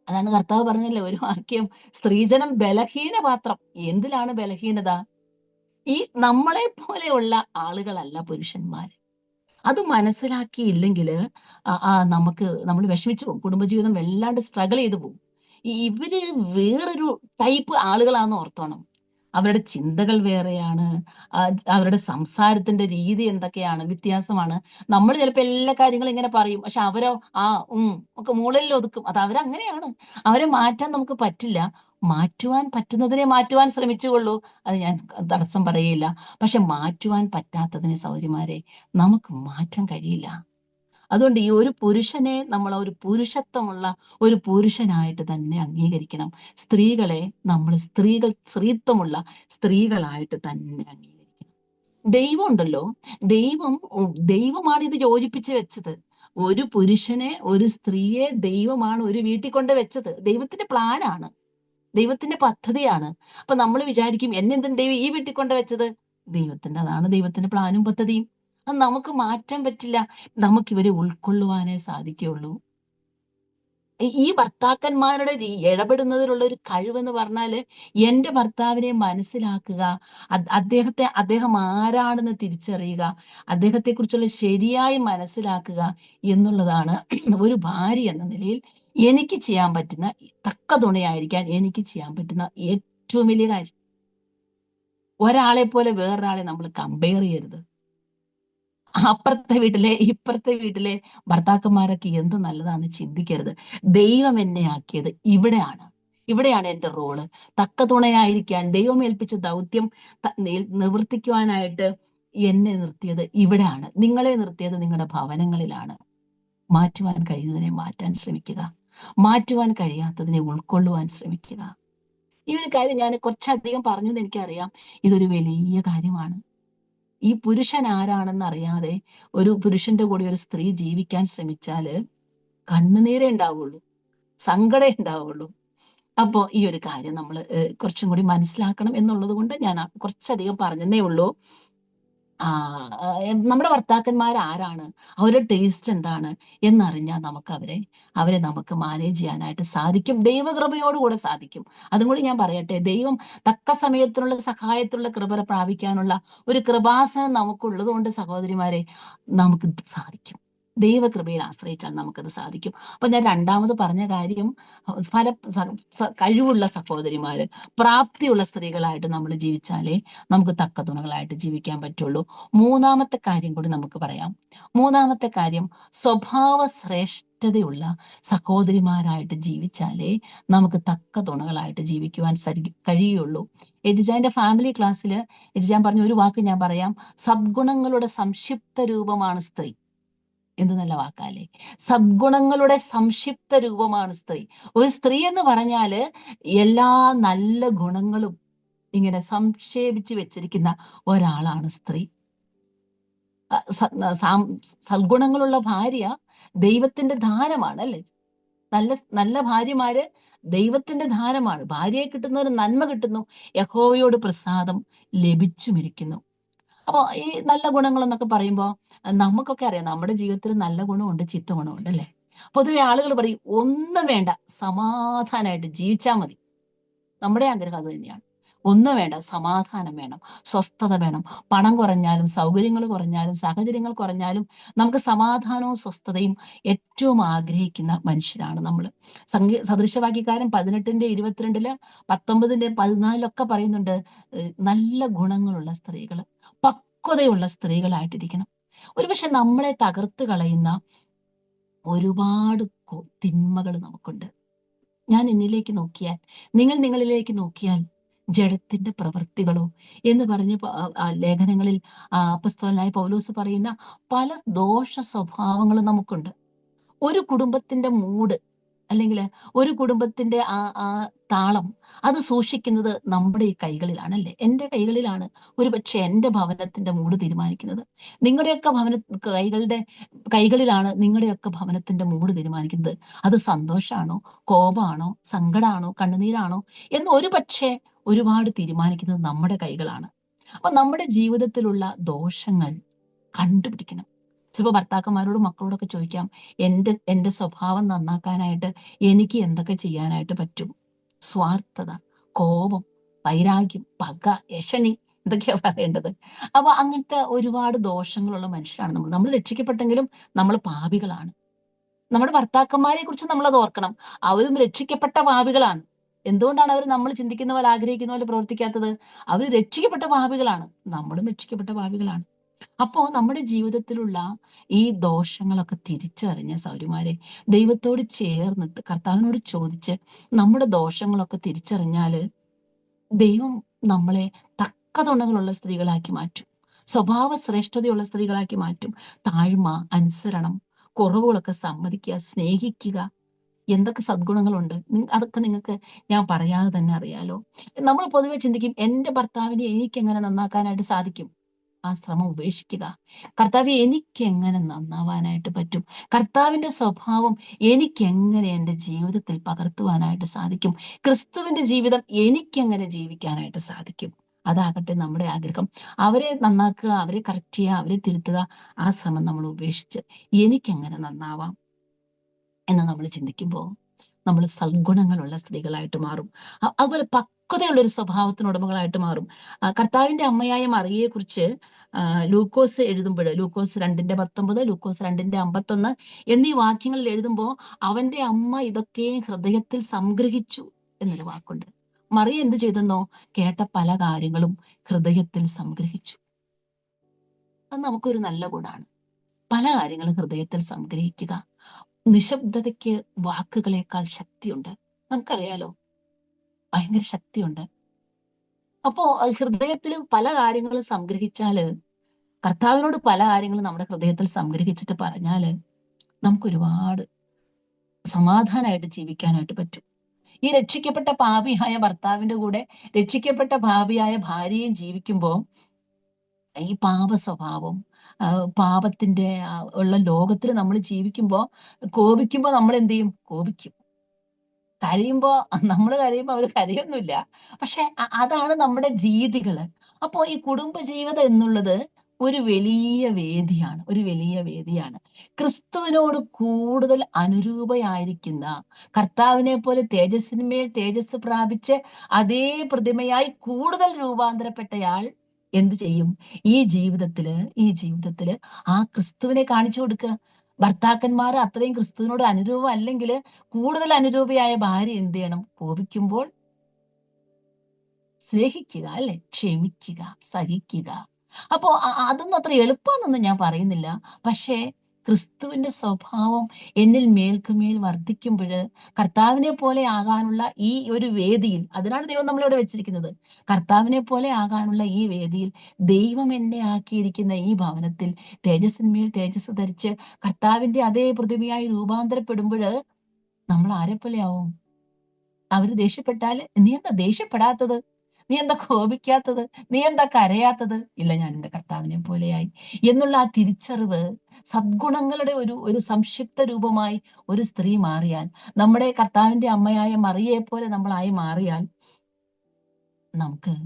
അതാണ് കർത്താവ് പറഞ്ഞല്ലേ ഒരു വാക്യം, സ്ത്രീജനം ബലഹീന പാത്രം. എന്തിലാണ് ബലഹീനത? ഈ നമ്മളെ പോലെയുള്ള ആളുകളല്ല പുരുഷന്മാർ. അത് മനസ്സിലാക്കിയില്ലെങ്കിൽ നമ്മൾ വിഷമിച്ചു പോകും. കുടുംബജീവിതം വല്ലാണ്ട് സ്ട്രഗിൾ ചെയ്തു പോകും. ഇവര് വേറൊരു ടൈപ്പ് ആളുകളാന്ന് ഓർത്തോണം. അവരുടെ ചിന്തകൾ വേറെയാണ്. അവരുടെ സംസാരത്തിന്റെ രീതി എന്തൊക്കെയാണ്, വ്യത്യാസമാണ്. നമ്മൾ ചിലപ്പോൾ എല്ലാ കാര്യങ്ങളും ഇങ്ങനെ പറയും, പക്ഷെ അവരോ ഒക്കെ മൂളലിൽ ഒതുക്കും. അത് അവരങ്ങനെയാണ്. അവരെ മാറ്റാൻ നമുക്ക് പറ്റില്ല. മാറ്റുവാൻ പറ്റുന്നതിനെ മാറ്റുവാൻ ശ്രമിച്ചുകൊള്ളൂ. അത് ഞാൻ തടസ്സം പറയില്ല. പക്ഷെ മാറ്റുവാൻ പറ്റാത്തതിനെ സഹോദരിമാരെ നമുക്ക് മാറ്റാൻ കഴിയില്ല. അതുകൊണ്ട് ഈ ഒരു പുരുഷനെ നമ്മൾ ഒരു പുരുഷത്വമുള്ള ഒരു പുരുഷനായിട്ട് തന്നെ അംഗീകരിക്കണം. സ്ത്രീകളെ നമ്മൾ സ്ത്രീത്വമുള്ള സ്ത്രീകളായിട്ട് തന്നെ അംഗീകരിക്കണം. ദൈവം ഉണ്ടല്ലോ, ദൈവമാണ് ഇത് യോജിപ്പിച്ച് വെച്ചത്. ഒരു പുരുഷനെ, ഒരു സ്ത്രീയെ ദൈവമാണ് ഒരു വീട്ടിൽ കൊണ്ട് വെച്ചത്. ദൈവത്തിന്റെ പ്ലാനാണ്, ദൈവത്തിന്റെ പദ്ധതിയാണ്. അപ്പൊ നമ്മൾ വിചാരിക്കും എന്നെന്തും ദൈവം ഈ വീട്ടിൽ കൊണ്ട് വെച്ചത്. അതാണ് ദൈവത്തിന്റെ പ്ലാനും പദ്ധതിയും. അത് നമുക്ക് മാറ്റാൻ പറ്റില്ല. നമുക്ക് ഇവരെ ഉൾക്കൊള്ളുവാനേ സാധിക്കുകയുള്ളൂ. ഈ ഭർത്താക്കന്മാരുടെ ഇടപെടുന്നതിലുള്ള ഒരു കഴിവെന്ന് പറഞ്ഞാല്, എന്റെ ഭർത്താവിനെ മനസ്സിലാക്കുക, അദ്ദേഹം ആരാണെന്ന് തിരിച്ചറിയുക, അദ്ദേഹത്തെ കുറിച്ചുള്ള ശരിയായി മനസ്സിലാക്കുക എന്നുള്ളതാണ് ഒരു ഭാര്യ എന്ന നിലയിൽ എനിക്ക് ചെയ്യാൻ പറ്റുന്ന, തക്ക തുണയായിരിക്കാൻ എനിക്ക് ചെയ്യാൻ പറ്റുന്ന ഏറ്റവും വലിയ കാര്യം. ഒരാളെ പോലെ വേറൊരാളെ നമ്മൾ കമ്പയർ ചെയ്യരുത്. അപ്പുറത്തെ വീട്ടിലെ ഇപ്പുറത്തെ വീട്ടിലെ ഭർത്താക്കന്മാരൊക്കെ എന്ത് നല്ലതാന്ന് ചിന്തിക്കരുത്. ദൈവം എന്നെ ആക്കിയത് ഇവിടെയാണ് എന്റെ റോള്. തക്ക തുണയായിരിക്കാൻ ദൈവം ഏൽപ്പിച്ച ദൗത്യം നിവർത്തിക്കുവാനായിട്ട് എന്നെ നിർത്തിയത് ഇവിടെയാണ്. നിങ്ങളെ നിർത്തിയത് നിങ്ങളുടെ ഭവനങ്ങളിലാണ്. മാറ്റുവാൻ കഴിയുന്നതിനെ മാറ്റാൻ ശ്രമിക്കുക, മാറ്റുവാൻ കഴിയാത്തതിനെ ഉൾക്കൊള്ളുവാൻ ശ്രമിക്കുക. ഈ ഒരു കാര്യം ഞാൻ കുറച്ചധികം പറഞ്ഞു എന്ന് എനിക്കറിയാം. ഇതൊരു വലിയ കാര്യമാണ്. ഈ പുരുഷൻ ആരാണെന്ന് അറിയാതെ ഒരു പുരുഷന്റെ കൂടെ ഒരു സ്ത്രീ ജീവിക്കാൻ ശ്രമിച്ചാല് കണ്ണുനീരേ ഉണ്ടാവുള്ളൂ, സങ്കടേ ഉണ്ടാവുള്ളൂ. അപ്പോ ഈ ഒരു കാര്യം നമ്മൾ കുറച്ചും കൂടി മനസ്സിലാക്കണം എന്നുള്ളത് കൊണ്ട് ഞാൻ കുറച്ചധികം പറഞ്ഞതേ ഉള്ളൂ. നമ്മുടെ ഭർത്താക്കന്മാർ ആരാണ്, അവരുടെ ടേസ്റ്റ് എന്താണ് എന്നറിഞ്ഞാൽ നമുക്ക് അവരെ നമുക്ക് മാനേജ് ചെയ്യാനായിട്ട് സാധിക്കും. ദൈവകൃപയോടുകൂടെ സാധിക്കും. അതും കൂടി ഞാൻ പറയട്ടെ, ദൈവം തക്ക സമയത്തിനുള്ള സഹായത്തിലുള്ള കൃപ പ്രാപിക്കാനുള്ള ഒരു കൃപാസനം നമുക്കുള്ളത് കൊണ്ട് സഹോദരിമാരെ നമുക്ക് സാധിക്കും. ദൈവകൃപയിൽ ആശ്രയിച്ചാൽ നമുക്കത് സാധിക്കും. അപ്പൊ ഞാൻ രണ്ടാമത് പറഞ്ഞ കാര്യം, കഴിവുള്ള സഹോദരിമാര്, പ്രാപ്തിയുള്ള സ്ത്രീകളായിട്ട് നമ്മൾ ജീവിച്ചാലേ നമുക്ക് തക്ക തുണകളായിട്ട് ജീവിക്കാൻ പറ്റുള്ളൂ. മൂന്നാമത്തെ കാര്യം കൂടി നമുക്ക് പറയാം. മൂന്നാമത്തെ കാര്യം, സ്വഭാവ ശ്രേഷ്ഠതയുള്ള സഹോദരിമാരായിട്ട് ജീവിച്ചാലേ നമുക്ക് തക്ക തുണകളായിട്ട് ജീവിക്കുവാൻ കഴിയുള്ളൂ. എജിജാന്റെ ഫാമിലി ക്ലാസ്സിൽ എജിജാൻ പറഞ്ഞ ഒരു വാക്ക് ഞാൻ പറയാം, സദ്ഗുണങ്ങളുടെ സംക്ഷിപ്ത രൂപമാണ് സ്ത്രീ. എന്ത് നല്ല വാക്കാലേ, സദ്ഗുണങ്ങളുടെ സംക്ഷിപ്ത രൂപമാണ് സ്ത്രീ. ഒരു സ്ത്രീ എന്ന് പറഞ്ഞാല് എല്ലാ നല്ല ഗുണങ്ങളും ഇങ്ങനെ സംക്ഷേപിച്ച് വെച്ചിരിക്കുന്ന ഒരാളാണ് സ്ത്രീ. സദ്ഗുണങ്ങളുള്ള ഭാര്യ ദൈവത്തിന്റെ ദാനമാണ്, അല്ലെ? നല്ല ഭാര്യമാര് ദൈവത്തിന്റെ ദാനമാണ്. ഭാര്യയെ കിട്ടുന്ന ഒരു നന്മ കിട്ടുന്നു, യഹോവയോട് പ്രസാദം ലഭിച്ചുമിരിക്കുന്നു. അപ്പൊ ഈ നല്ല ഗുണങ്ങൾ എന്നൊക്കെ പറയുമ്പോൾ നമുക്കൊക്കെ അറിയാം, നമ്മുടെ ജീവിതത്തിൽ നല്ല ഗുണമുണ്ട്, ചീത്ത ഗുണമുണ്ട്, അല്ലെ? പൊതുവെ ആളുകൾ പറയും ഒന്നും വേണ്ട, സമാധാനമായിട്ട് ജീവിച്ചാൽ മതി. നമ്മുടെ ആഗ്രഹം അത് തന്നെയാണ്. ഒന്നും വേണ്ട, സമാധാനം വേണം, സ്വസ്ഥത വേണം. പണം കുറഞ്ഞാലും, സൗകര്യങ്ങൾ കുറഞ്ഞാലും, സാഹചര്യങ്ങൾ കുറഞ്ഞാലും നമുക്ക് സമാധാനവും സ്വസ്ഥതയും ഏറ്റവും ആഗ്രഹിക്കുന്ന മനുഷ്യരാണ് നമ്മൾ. സദൃശവാക്യക്കാരൻ 18:22, 19:14 പറയുന്നുണ്ട്, നല്ല ഗുണങ്ങളുള്ള സ്ത്രീകൾ, പക്വതയുള്ള സ്ത്രീകളായിട്ടിരിക്കണം. ഒരുപക്ഷെ നമ്മളെ തകർത്ത് കളയുന്ന ഒരുപാട് തിന്മകൾ നമുക്കുണ്ട്. ഞാൻ എന്നിലേക്ക് നോക്കിയാൽ, നിങ്ങൾ നിങ്ങളിലേക്ക് നോക്കിയാൽ, ജഡത്തിന്റെ പ്രവൃത്തികളോ എന്ന് പറഞ്ഞ ലേഖനങ്ങളിൽ അപ്പോസ്തലനായ പൗലോസ് പറയുന്ന പല ദോഷ സ്വഭാവങ്ങളും നമുക്കുണ്ട്. ഒരു കുടുംബത്തിന്റെ മൂഡ് അല്ലെങ്കിൽ ഒരു കുടുംബത്തിന്റെ ആ താളം അത് സൂക്ഷിക്കുന്നത് നമ്മുടെ ഈ കൈകളിലാണല്ലേ, എൻ്റെ കൈകളിലാണ്. ഒരുപക്ഷെ എൻ്റെ ഭവനത്തിന്റെ മൂഡ് തീരുമാനിക്കുന്നത്. നിങ്ങളുടെയൊക്കെ കൈകളിലാണ് നിങ്ങളുടെയൊക്കെ ഭവനത്തിന്റെ മൂഡ് തീരുമാനിക്കുന്നത്. അത് സന്തോഷാണോ, കോപമാണോ, സങ്കടമാണോ, കണ്ണുനീരാണോ എന്ന് ഒരുപക്ഷെ ഒരുപാട് തീരുമാനിക്കുന്നത് നമ്മുടെ കൈകളാണ്. അപ്പൊ നമ്മുടെ ജീവിതത്തിലുള്ള ദോഷങ്ങൾ കണ്ടുപിടിക്കണം, ചിലപ്പോൾ ഭർത്താക്കന്മാരോടും മക്കളോടൊക്കെ ചോദിക്കാം, എന്റെ സ്വഭാവം നന്നാക്കാനായിട്ട് എനിക്ക് എന്തൊക്കെ ചെയ്യാനായിട്ട് പറ്റും? സ്വാർത്ഥത, കോപം, വൈരാഗ്യം, പക, ഏഷണി, എന്തൊക്കെയാ പറയേണ്ടത്? അപ്പൊ അങ്ങനത്തെ ഒരുപാട് ദോഷങ്ങളുള്ള മനുഷ്യരാണ് നമ്മൾ. നമ്മൾ രക്ഷിക്കപ്പെട്ടെങ്കിലും നമ്മൾ പാപികളാണ്. നമ്മുടെ ഭർത്താക്കന്മാരെ കുറിച്ച് നമ്മൾ അത് ഓർക്കണം. അവരും രക്ഷിക്കപ്പെട്ട പാപികളാണ്. എന്തുകൊണ്ടാണ് അവർ നമ്മൾ ചിന്തിക്കുന്ന പോലെ ആഗ്രഹിക്കുന്ന പോലെ പ്രവർത്തിക്കാത്തത്? അവർ രക്ഷിക്കപ്പെട്ട പാപികളാണ്, നമ്മളും രക്ഷിക്കപ്പെട്ട പാപികളാണ്. അപ്പോ നമ്മുടെ ജീവിതത്തിലുള്ള ഈ ദോഷങ്ങളൊക്കെ തിരിച്ചറിഞ്ഞ സൗരിമാരെ ദൈവത്തോട് ചേർന്നിട്ട് കർത്താവിനോട് ചോദിച്ച് നമ്മുടെ ദോഷങ്ങളൊക്കെ തിരിച്ചറിഞ്ഞാല് ദൈവം നമ്മളെ തക്കതുണകളുള്ള സ്ത്രീകളാക്കി മാറ്റും. സ്വഭാവ ശ്രേഷ്ഠതയുള്ള സ്ത്രീകളാക്കി മാറ്റും. താഴ്മ, അനുസരണം, കുറവുകളൊക്കെ സമ്മതിക്കുക, സ്നേഹിക്കുക, എന്തൊക്കെ സദ്ഗുണങ്ങളുണ്ട് അതൊക്കെ നിങ്ങൾക്ക് ഞാൻ പറയാതെ തന്നെ അറിയാലോ. നമ്മൾ പൊതുവെ ചിന്തിക്കും, എന്റെ ഭർത്താവിനെ എനിക്ക് എങ്ങനെ നന്നാക്കാനായിട്ട് സാധിക്കും? ആ ശ്രമം ഉപേക്ഷിക്കുക. കർത്താവെ, എനിക്ക് എങ്ങനെ നന്നാവാനായിട്ട് പറ്റും? കർത്താവിന്റെ സ്വഭാവം എനിക്ക് എങ്ങനെ എൻ്റെ ജീവിതത്തിൽ പകർത്തുവാനായിട്ട് സാധിക്കും? ക്രിസ്തുവിന്റെ ജീവിതം എനിക്ക് എങ്ങനെ ജീവിക്കാനായിട്ട് സാധിക്കും? അതാകട്ടെ നമ്മുടെ ആഗ്രഹം. അവരെ നന്നാക്കുക, അവരെ കറക്റ്റ് ചെയ്യുക, അവരെ തിരുത്തുക. ആ ശ്രമം നമ്മൾ ഉപേക്ഷിച്ച് എനിക്കെങ്ങനെ നന്നാവാം എന്ന് നമ്മൾ ചിന്തിക്കുമ്പോൾ നമ്മൾ സൽഗുണങ്ങളുള്ള സ്ത്രീകളായിട്ട് മാറും. അതുപോലെ പക്വതയുള്ള ഒരു സ്വഭാവത്തിന് ഉടമകളായിട്ട് മാറും. കർത്താവിന്റെ അമ്മയായ മറിയയെ കുറിച്ച് ലൂക്കോസ് എഴുതുമ്പോൾ, ലൂക്കോസ് 2:19, ലൂക്കോസ് 2:51 എന്നീ വാക്യങ്ങളിൽ എഴുതുമ്പോൾ അവന്റെ അമ്മ ഇതൊക്കെ ഹൃദയത്തിൽ സംഗ്രഹിച്ചു എന്നൊരു വാക്കുണ്ട്. മറിയ എന്ത് ചെയ്തെന്നോ? കേട്ട പല കാര്യങ്ങളും ഹൃദയത്തിൽ സംഗ്രഹിച്ചു. അത് നമുക്കൊരു നല്ല ഗുണമാണ്. പല കാര്യങ്ങളും ഹൃദയത്തിൽ സംഗ്രഹിക്കുക. നിശബ്ദതയ്ക്ക് വാക്കുകളേക്കാൾ ശക്തിയുണ്ട്. നമുക്കറിയാലോ, ഭയങ്കര ശക്തിയുണ്ട്. അപ്പോ ഹൃദയത്തിൽ പല കാര്യങ്ങളും സംഗ്രഹിച്ചാല്, കർത്താവിനോട് പല കാര്യങ്ങളും നമ്മുടെ ഹൃദയത്തിൽ സംഗ്രഹിച്ചിട്ട് പറഞ്ഞാല് നമുക്ക് ഒരുപാട് സമാധാനമായിട്ട് ജീവിക്കാനായിട്ട് പറ്റും. ഈ രക്ഷിക്കപ്പെട്ട പാപിയായ ഭർത്താവിന്റെ കൂടെ രക്ഷിക്കപ്പെട്ട പാപിയായ ഭാര്യയും ജീവിക്കുമ്പോൾ ഈ പാപ സ്വഭാവം, പാപത്തിന്റെ ഉള്ള ലോകത്തിൽ നമ്മൾ ജീവിക്കുമ്പോൾ കോപിക്കുമ്പോൾ നമ്മൾ എന്ത് ചെയ്യും? കോപിക്കും. കരയുമ്പോ നമ്മൾ കരയുമ്പോ അവര് കരയൊന്നുമില്ല. പക്ഷെ അതാണ് നമ്മുടെ രീതികള്. അപ്പോ ഈ കുടുംബ ജീവിതം എന്നുള്ളത് ഒരു വലിയ വേദിയാണ്, ഒരു വലിയ വേദിയാണ്. ക്രിസ്തുവിനോട് കൂടുതൽ അനുരൂപയായിരിക്കുന്ന, കർത്താവിനെ പോലെ തേജസ്സിന്മേൽ തേജസ് പ്രാപിച്ച് അതേ പ്രതിമയായി കൂടുതൽ രൂപാന്തരപ്പെട്ടയാൾ എന്ത് ചെയ്യും? ഈ ജീവിതത്തില് ആ ക്രിസ്തുവിനെ കാണിച്ചു കൊടുക്കുക. ഭർത്താക്കന്മാർ അത്രയും ക്രിസ്തുവിനോട് അനുരൂപം അല്ലെങ്കിൽ കൂടുതൽ അനുരൂപയായ ഭാര്യ എന്ത് ചെയ്യണം? കോപിക്കുമ്പോൾ സ്നേഹിക്കുക, അല്ലെ? ക്ഷമിക്കുക, സഹിക്കുക. അപ്പോ അതൊന്നും അത്ര എളുപ്പമെന്നൊന്നും ഞാൻ പറയുന്നില്ല. പക്ഷേ ക്രിസ്തുവിന്റെ സ്വഭാവം എന്നിൽ മേൽക്കുമേൽ വർദ്ധിക്കുമ്പോൾ കർത്താവിനെ പോലെ ആകാനുള്ള ഈ ഒരു വേദിയിൽ, അതിനാണ് ദൈവം നമ്മളിവിടെ വെച്ചിരിക്കുന്നത്. കർത്താവിനെ പോലെ ആകാനുള്ള ഈ വേദിയിൽ, ദൈവം എന്നെ ആക്കിയിരിക്കുന്ന ഈ ഭവനത്തിൽ തേജസ്സിന്മേൽ തേജസ് ധരിച്ച് കർത്താവിന്റെ അതേ പ്രതിമയായി രൂപാന്തരപ്പെടുമ്പോൾ നമ്മൾ ആരെ പോലെയാവും? അവര് ദേഷ്യപ്പെട്ടാല്, നീ എന്താ ദേഷ്യപ്പെടാത്തത്? നീ എന്താ കോപിക്കാത്തത്? നീ എന്താ കരയാത്തത്? ഇല്ല, ഞാൻ എൻ്റെ കർത്താവിനെ പോലെയായി എന്നുള്ള ആ തിരിച്ചറിവ്, സദ്ഗുണങ്ങളുടെ ഒരു സംക്ഷിപ്ത രൂപമായി ഒരു സ്ത്രീ മാറിയാൽ, നമ്മുടെ കർത്താവിന്റെ അമ്മയായ മറിയയെ പോലെ നമ്മളായി മാറിയാൽ നമുക്ക്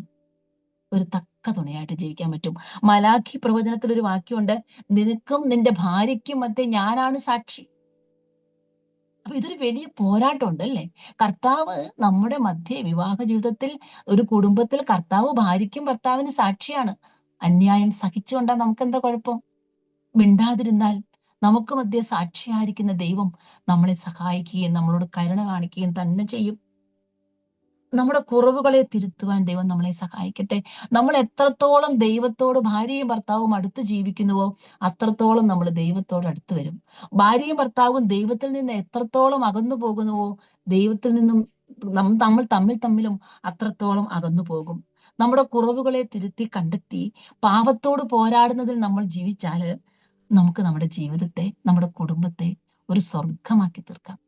ഒരു തക്ക തുണയായിട്ട് ജീവിക്കാൻ പറ്റും. മലാഖി പ്രവചനത്തിൽ ഒരു വാക്യമുണ്ട്, നിനക്കും നിന്റെ ഭാര്യയ്ക്കും മധ്യേ ഞാനാണ് സാക്ഷി. അപ്പൊ ഇതൊരു വലിയ പോരാട്ടമുണ്ട്, അല്ലേ? കർത്താവ് നമ്മുടെ മധ്യേ വിവാഹ ജീവിതത്തിൽ, ഒരു കുടുംബത്തിൽ കർത്താവ് ഭാര്യയ്ക്കും ഭർത്താവിന് സാക്ഷിയാണ്. അന്യായം സഹിച്ചുകൊണ്ടാ നമുക്ക് എന്താ കുഴപ്പം? മിണ്ടാതിരുന്നാൽ നമുക്ക് മധ്യേ സാക്ഷിയായിരിക്കുന്ന ദൈവം നമ്മളെ സഹായിക്കുകയും നമ്മളോട് കരുണ കാണിക്കുകയും തന്നെ ചെയ്യും. നമ്മുടെ കുറവുകളെ തിരുത്തുവാൻ ദൈവം നമ്മളെ സഹായിക്കട്ടെ. നമ്മൾ എത്രത്തോളം ദൈവത്തോട്, ഭാര്യയും ഭർത്താവും അടുത്ത് ജീവിക്കുന്നുവോ അത്രത്തോളം നമ്മൾ ദൈവത്തോട് അടുത്ത് വരും. ഭാര്യയും ഭർത്താവും ദൈവത്തിൽ നിന്ന് എത്രത്തോളം അകന്നു പോകുന്നുവോ ദൈവത്തിൽ നിന്നും നമ്മൾ തമ്മിലും അത്രത്തോളം അകന്നു പോകും. നമ്മുടെ കുറവുകളെ തിരുത്തി കണ്ടെത്തി പാപത്തോട് പോരാടുന്നതിൽ നമ്മൾ ജീവിച്ചാല് നമുക്ക് നമ്മുടെ ജീവിതത്തെ, നമ്മുടെ കുടുംബത്തെ ഒരു സ്വർഗമാക്കി തീർക്കാം.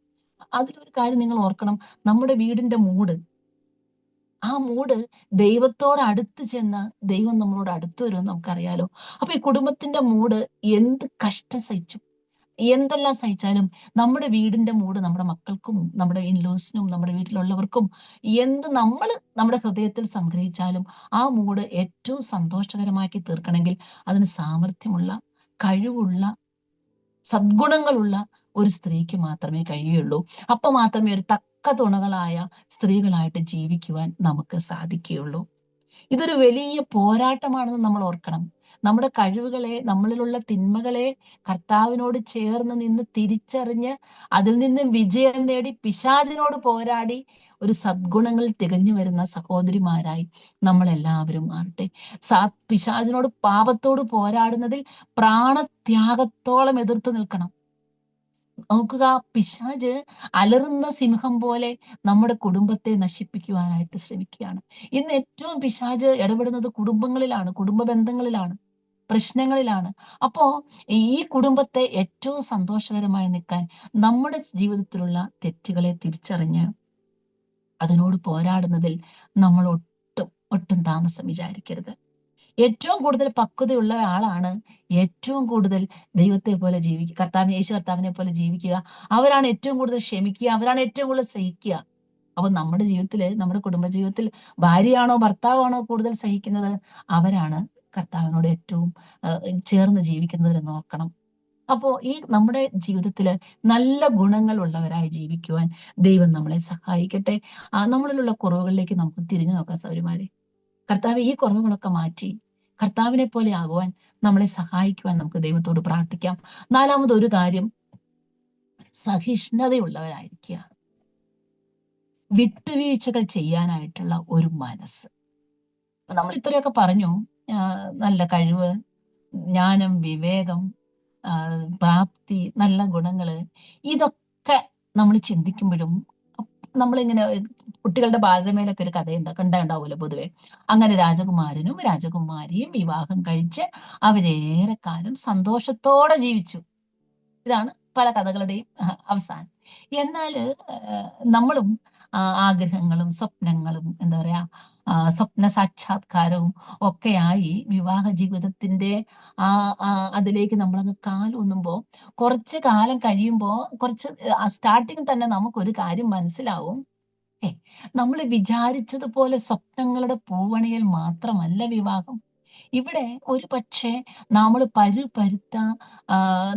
അതിലൊരു കാര്യം നിങ്ങൾ ഓർക്കണം, നമ്മുടെ വീടിന്റെ മൂട്, ആ മൂട് ദൈവത്തോട് അടുത്ത് ചെന്ന് ദൈവം നമ്മളോട് അടുത്ത് വരുമെന്ന് നമുക്കറിയാലോ. അപ്പൊ ഈ കുടുംബത്തിന്റെ മൂട് എന്ത് കഷ്ടം സഹിച്ചു, എന്തെല്ലാം സഹിച്ചാലും നമ്മുടെ വീടിന്റെ മൂട് നമ്മുടെ മക്കൾക്കും നമ്മുടെ ഇൻലോസിനും നമ്മുടെ വീട്ടിലുള്ളവർക്കും നമ്മൾ നമ്മുടെ ഹൃദയത്തിൽ സംഗ്രഹിച്ചാലും ആ മൂട് ഏറ്റവും സന്തോഷകരമാക്കി തീർക്കണമെങ്കിൽ അതിന് സാമർഥ്യമുള്ള, കഴിവുള്ള സദ്ഗുണങ്ങളുള്ള ഒരു സ്ത്രീക്ക് മാത്രമേ കഴിയുള്ളൂ. അപ്പൊ മാത്രമേ ഒരു തക്ക തുണകളായ സ്ത്രീകളായിട്ട് ജീവിക്കുവാൻ നമുക്ക് സാധിക്കുകയുള്ളൂ. ഇതൊരു വലിയ പോരാട്ടമാണെന്ന് നമ്മൾ ഓർക്കണം. നമ്മുടെ കഴിവുകളെ, നമ്മളിലുള്ള തിന്മകളെ കർത്താവിനോട് ചേർന്ന് നിന്ന് തിരിച്ചറിഞ്ഞ് അതിൽ നിന്ന് വിജയം നേടി പിശാചിനോട് പോരാടി ഒരു സദ്ഗുണങ്ങൾ തികഞ്ഞു വരുന്ന സഹോദരിമാരായി നമ്മൾ എല്ലാവരും മാറട്ടെ. പിശാചിനോട്, പാപത്തോട് പോരാടുന്നതിൽ പ്രാണത്യാഗത്തോളം എതിർത്ത് നിൽക്കണം. നോക്കുക, പിശാച് അലറുന്ന സിംഹം പോലെ നമ്മുടെ കുടുംബത്തെ നശിപ്പിക്കുവാനായിട്ട് ശ്രമിക്കുകയാണ്. ഇന്ന് ഏറ്റവും പിശാച് ഇടപെടുന്നത് കുടുംബങ്ങളിലാണ്, കുടുംബ ബന്ധങ്ങളിലാണ്, പ്രശ്നങ്ങളിലാണ്. അപ്പോ ഈ കുടുംബത്തെ ഏറ്റവും സന്തോഷകരമായി നിൽക്കാൻ നമ്മുടെ ജീവിതത്തിലുള്ള തെറ്റുകളെ തിരിച്ചറിഞ്ഞ് അതിനോട് പോരാടുന്നതിൽ നമ്മൾ ഒട്ടും താമസം വിചാരിക്കരുത്. ഏറ്റവും കൂടുതൽ പക്വതയുള്ള ആളാണ് ഏറ്റവും കൂടുതൽ ദൈവത്തെ പോലെ ജീവിക്കുക, യേശു കർത്താവിനെ പോലെ ജീവിക്കുക. അവരാണ് ഏറ്റവും കൂടുതൽ ക്ഷമിക്കുക, അവരാണ് ഏറ്റവും കൂടുതൽ സഹിക്കുക. അപ്പൊ നമ്മുടെ ജീവിതത്തില്, നമ്മുടെ കുടുംബ ജീവിതത്തിൽ ഭാര്യയാണോ ഭർത്താവാണോ കൂടുതൽ സഹിക്കുന്നത്, അവരാണ് കർത്താവിനോട് ഏറ്റവും ചേർന്ന് ജീവിക്കുന്നത് എന്ന് ഓർക്കണം. അപ്പോ ഈ നമ്മുടെ ജീവിതത്തില് നല്ല ഗുണങ്ങൾ ഉള്ളവരായി ജീവിക്കുവാൻ ദൈവം നമ്മളെ സഹായിക്കട്ടെ. നമ്മളിലുള്ള കുറവുകളിലേക്ക് നമുക്ക് തിരിഞ്ഞു നോക്കാം സൗരമാരെ. കർത്താവ് ഈ കുറവുകളൊക്കെ മാറ്റി കർത്താവിനെ പോലെ ആകുവാൻ നമ്മളെ സഹായിക്കുവാൻ നമുക്ക് ദൈവത്തോട് പ്രാർത്ഥിക്കാം. നാലാമത് ഒരു കാര്യം, സഹിഷ്ണുതയുള്ളവരായിരിക്കുക. വിട്ടുവീഴ്ചകൾ ചെയ്യാനായിട്ടുള്ള ഒരു മനസ്സ്. നമ്മൾ ഇത്രയൊക്കെ പറഞ്ഞു. നല്ല കഴിവ്, ജ്ഞാനം, വിവേകം, പ്രാപ്തി, നല്ല ഗുണങ്ങള്, ഇതൊക്കെ നമ്മൾ ചിന്തിക്കുമ്പോഴും നമ്മളിങ്ങനെ കുട്ടികളുടെ ബാലരമയിലൊക്കെ ഒരു കണ്ടുണ്ടാവുമല്ലോ പൊതുവെ. അങ്ങനെ രാജകുമാരനും രാജകുമാരിയും വിവാഹം കഴിച്ച് അവരേറെ കാലം സന്തോഷത്തോടെ ജീവിച്ചു. ഇതാണ് പല കഥകളുടെയും അവസാനം. എന്നാല് നമ്മളും ആഗ്രഹങ്ങളും സ്വപ്നങ്ങളും, എന്താ പറയാ, സ്വപ്ന സാക്ഷാത്കാരവും ഒക്കെയായി വിവാഹ ജീവിതത്തിന്റെ അതിലേക്ക് നമ്മളങ്ങ് കാലൂന്നുമ്പോ കുറച്ച് കാലം കഴിയുമ്പോ, കുറച്ച് സ്റ്റാർട്ടിങ് തന്നെ നമുക്കൊരു കാര്യം മനസ്സിലാവും. നമ്മൾ വിചാരിച്ചതുപോലെ സ്വപ്നങ്ങളുടെ പൂവണിയിൽ മാത്രമല്ല വിവാഹം. ഇവിടെ ഒരു പക്ഷേ നമ്മൾ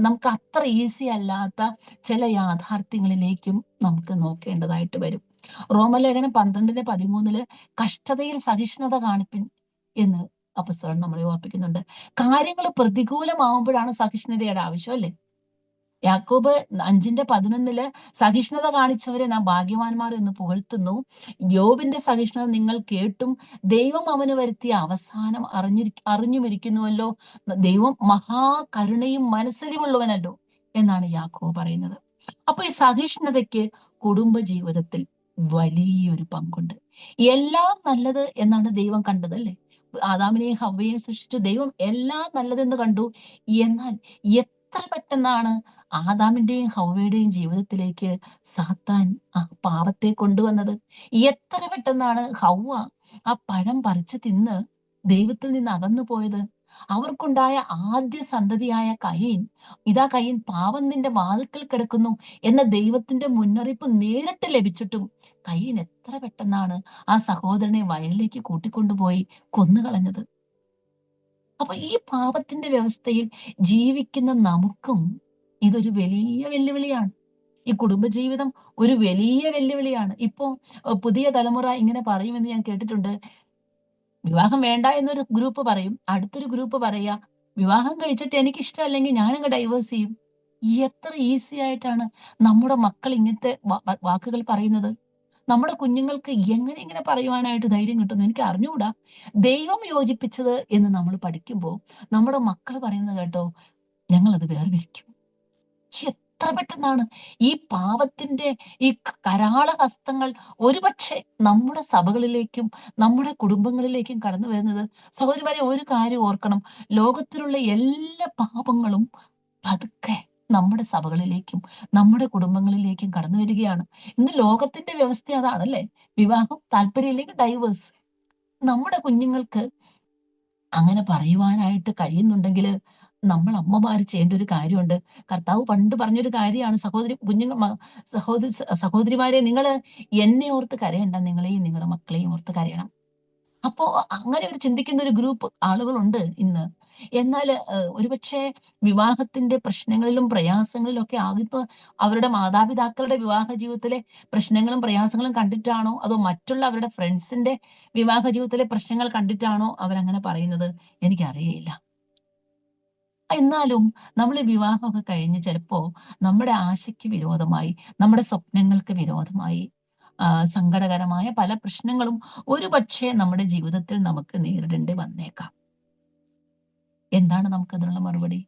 നമുക്ക് അത്ര ഈസി അല്ലാത്ത ചില യാഥാർത്ഥ്യങ്ങളിലേക്കും നമുക്ക് നോക്കേണ്ടതായിട്ട് വരും. റോമലേഖനം 12:13 കഷ്ടതയിൽ സഹിഷ്ണുത കാണിപ്പിൻ എന്ന് അപ്പോസ്തലൻ നമ്മളെ ഓർപ്പിക്കുന്നുണ്ട്. കാര്യങ്ങൾ പ്രതികൂലമാവുമ്പോഴാണ് സഹിഷ്ണുതയുടെ ആവശ്യം, അല്ലേ? യാക്കോബ് 5:11 സഹിഷ്ണുത കാണിച്ചവരെ നാം ഭാഗ്യവാന്മാർ എന്ന് പുകഴ്ത്തുന്നു. യോബിന്റെ സഹിഷ്ണുത നിങ്ങൾ കേട്ടും ദൈവം അവന് വരുത്തിയ അവസാനം അറിഞ്ഞുമിരിക്കുന്നുവല്ലോ. ദൈവം മഹാകരുണയും മനസ്സലിവുള്ളവനല്ലോ എന്നാണ് യാക്കോബ് പറയുന്നത്. അപ്പൊ ഈ സഹിഷ്ണുതയ്ക്ക് കുടുംബ ജീവിതത്തിൽ വലിയൊരു പങ്കുണ്ട്. എല്ലാം നല്ലത് എന്നാണ് ദൈവം കണ്ടതല്ലേ? ആദാമിനെയും ഹവ്വയെയും സൃഷ്ടിച്ചു. ദൈവം എല്ലാം നല്ലതെന്ന് കണ്ടു. എന്നാൽ എത്ര പെട്ടെന്നാണ് ആദാമിന്റെയും ഹവ്വയുടെയും ജീവിതത്തിലേക്ക് സാത്താൻ ആ പാപത്തെ കൊണ്ടുവന്നത്. എത്ര പെട്ടെന്നാണ് ഹവ്വ ആ പഴം പറിച്ചു തിന്ന് ദൈവത്തിൽ നിന്ന് അകന്നു പോയത്. അവർക്കുണ്ടായ ആദ്യ സന്തതിയായ കയീൻ, ഇതാ കയീൻ പാപം നിന്റെ വാതിൽക്കൽ കിടക്കുന്നു എന്ന ദൈവത്തിന്റെ മുന്നറിയിപ്പ് നേരിട്ട് ലഭിച്ചിട്ടും കയീൻ എത്ര പെട്ടെന്നാണ് ആ സഹോദരനെ വയലിലേക്ക് കൂട്ടിക്കൊണ്ടുപോയി കൊന്നുകളഞ്ഞത്. അപ്പൊ ഈ പാപത്തിന്റെ വ്യവസ്ഥയിൽ ജീവിക്കുന്ന നമുക്കും ഇതൊരു വലിയ വെല്ലുവിളിയാണ്. ഈ കുടുംബജീവിതം ഒരു വലിയ വെല്ലുവിളിയാണ്. ഇപ്പോ പുതിയ തലമുറ ഇങ്ങനെ പറയുമെന്ന് ഞാൻ കേട്ടിട്ടുണ്ട്. വിവാഹം വേണ്ട എന്നൊരു ഗ്രൂപ്പ് പറയും, അടുത്തൊരു ഗ്രൂപ്പ് പറയാ വിവാഹം കഴിച്ചിട്ട് എനിക്ക് ഇഷ്ടമല്ലെങ്കിൽ ഞാനങ്ങ് ഡൈവേഴ്സ് ചെയ്യും. എത്ര ഈസി ആയിട്ടാണ് നമ്മുടെ മക്കൾ ഇങ്ങനത്തെ വാക്കുകൾ പറയുന്നത്. നമ്മുടെ കുഞ്ഞുങ്ങൾക്ക് എങ്ങനെ ഇങ്ങനെ പറയുവാനായിട്ട് ധൈര്യം കിട്ടുന്നു എനിക്ക് അറിഞ്ഞുകൂടാ. ദൈവം യോജിപ്പിച്ചത് എന്ന് നമ്മൾ പഠിക്കുമ്പോൾ നമ്മുടെ മക്കൾ പറയുന്നത് കേട്ടോ, ഞങ്ങളത് വേർതിരിക്കും. എത്ര പെട്ടെന്നാണ് ഈ പാപത്തിന്റെ ഈ കരാള ഹസ്തങ്ങൾ ഒരുപക്ഷെ നമ്മുടെ സഭകളിലേക്കും നമ്മുടെ കുടുംബങ്ങളിലേക്കും കടന്നു വരുന്നത്. സഹോദരിമാരെ, ഒരു കാര്യം ഓർക്കണം, ലോകത്തിലുള്ള എല്ലാ പാപങ്ങളും പതുക്കെ നമ്മുടെ സഭകളിലേക്കും നമ്മുടെ കുടുംബങ്ങളിലേക്കും കടന്നു വരികയാണ്. ഇന്ന് ലോകത്തിന്റെ വ്യവസ്ഥ അതാണല്ലേ. വിവാഹം, താല്പര്യമില്ലെങ്കിൽ ഡൈവേഴ്സ്. നമ്മുടെ കുഞ്ഞുങ്ങൾക്ക് അങ്ങനെ പറയുവാനായിട്ട് കഴിയുന്നുണ്ടെങ്കിൽ നമ്മൾ അമ്മമാര് ചെയ്യേണ്ട ഒരു കാര്യമുണ്ട്. കർത്താവ് പണ്ട് പറഞ്ഞൊരു കാര്യമാണ്, സഹോദരിമാരെ, നിങ്ങൾ എന്നെ ഓർത്ത് കരയണ്ട, നിങ്ങളെയും നിങ്ങളുടെ മക്കളെയും ഓർത്ത് കരയണം. അപ്പോ അങ്ങനെ ഒരു ചിന്തിക്കുന്ന ഒരു ഗ്രൂപ്പ് ആളുകളുണ്ട് ഇന്ന്. എന്നാൽ ഒരുപക്ഷെ വിവാഹത്തിന്റെ പ്രശ്നങ്ങളിലും പ്രയാസങ്ങളിലും ഒക്കെ ആകുന്ന അവരുടെ മാതാപിതാക്കളുടെ വിവാഹ ജീവിതത്തിലെ പ്രശ്നങ്ങളും പ്രയാസങ്ങളും കണ്ടിട്ടാണോ, അതോ മറ്റുള്ള അവരുടെ ഫ്രണ്ട്സിന്റെ വിവാഹ ജീവിതത്തിലെ പ്രശ്നങ്ങൾ കണ്ടിട്ടാണോ അവരങ്ങനെ പറയുന്നത്? എനിക്കറിയില്ല. എന്നാലും നമ്മൾ വിവാഹമൊക്കെ കഴിഞ്ഞ് ചിലപ്പോ നമ്മുടെ ആശയ്ക്ക് വിരോധമായി, നമ്മുടെ സ്വപ്നങ്ങൾക്ക് വിരോധമായി സങ്കടകരമായ പല പ്രശ്നങ്ങളും ഒരുപക്ഷെ നമ്മുടെ ജീവിതത്തിൽ നമുക്ക് നേരിടേണ്ടി വന്നേക്കാം. എന്താണ് നമുക്കതിനുള്ള മറുപടി?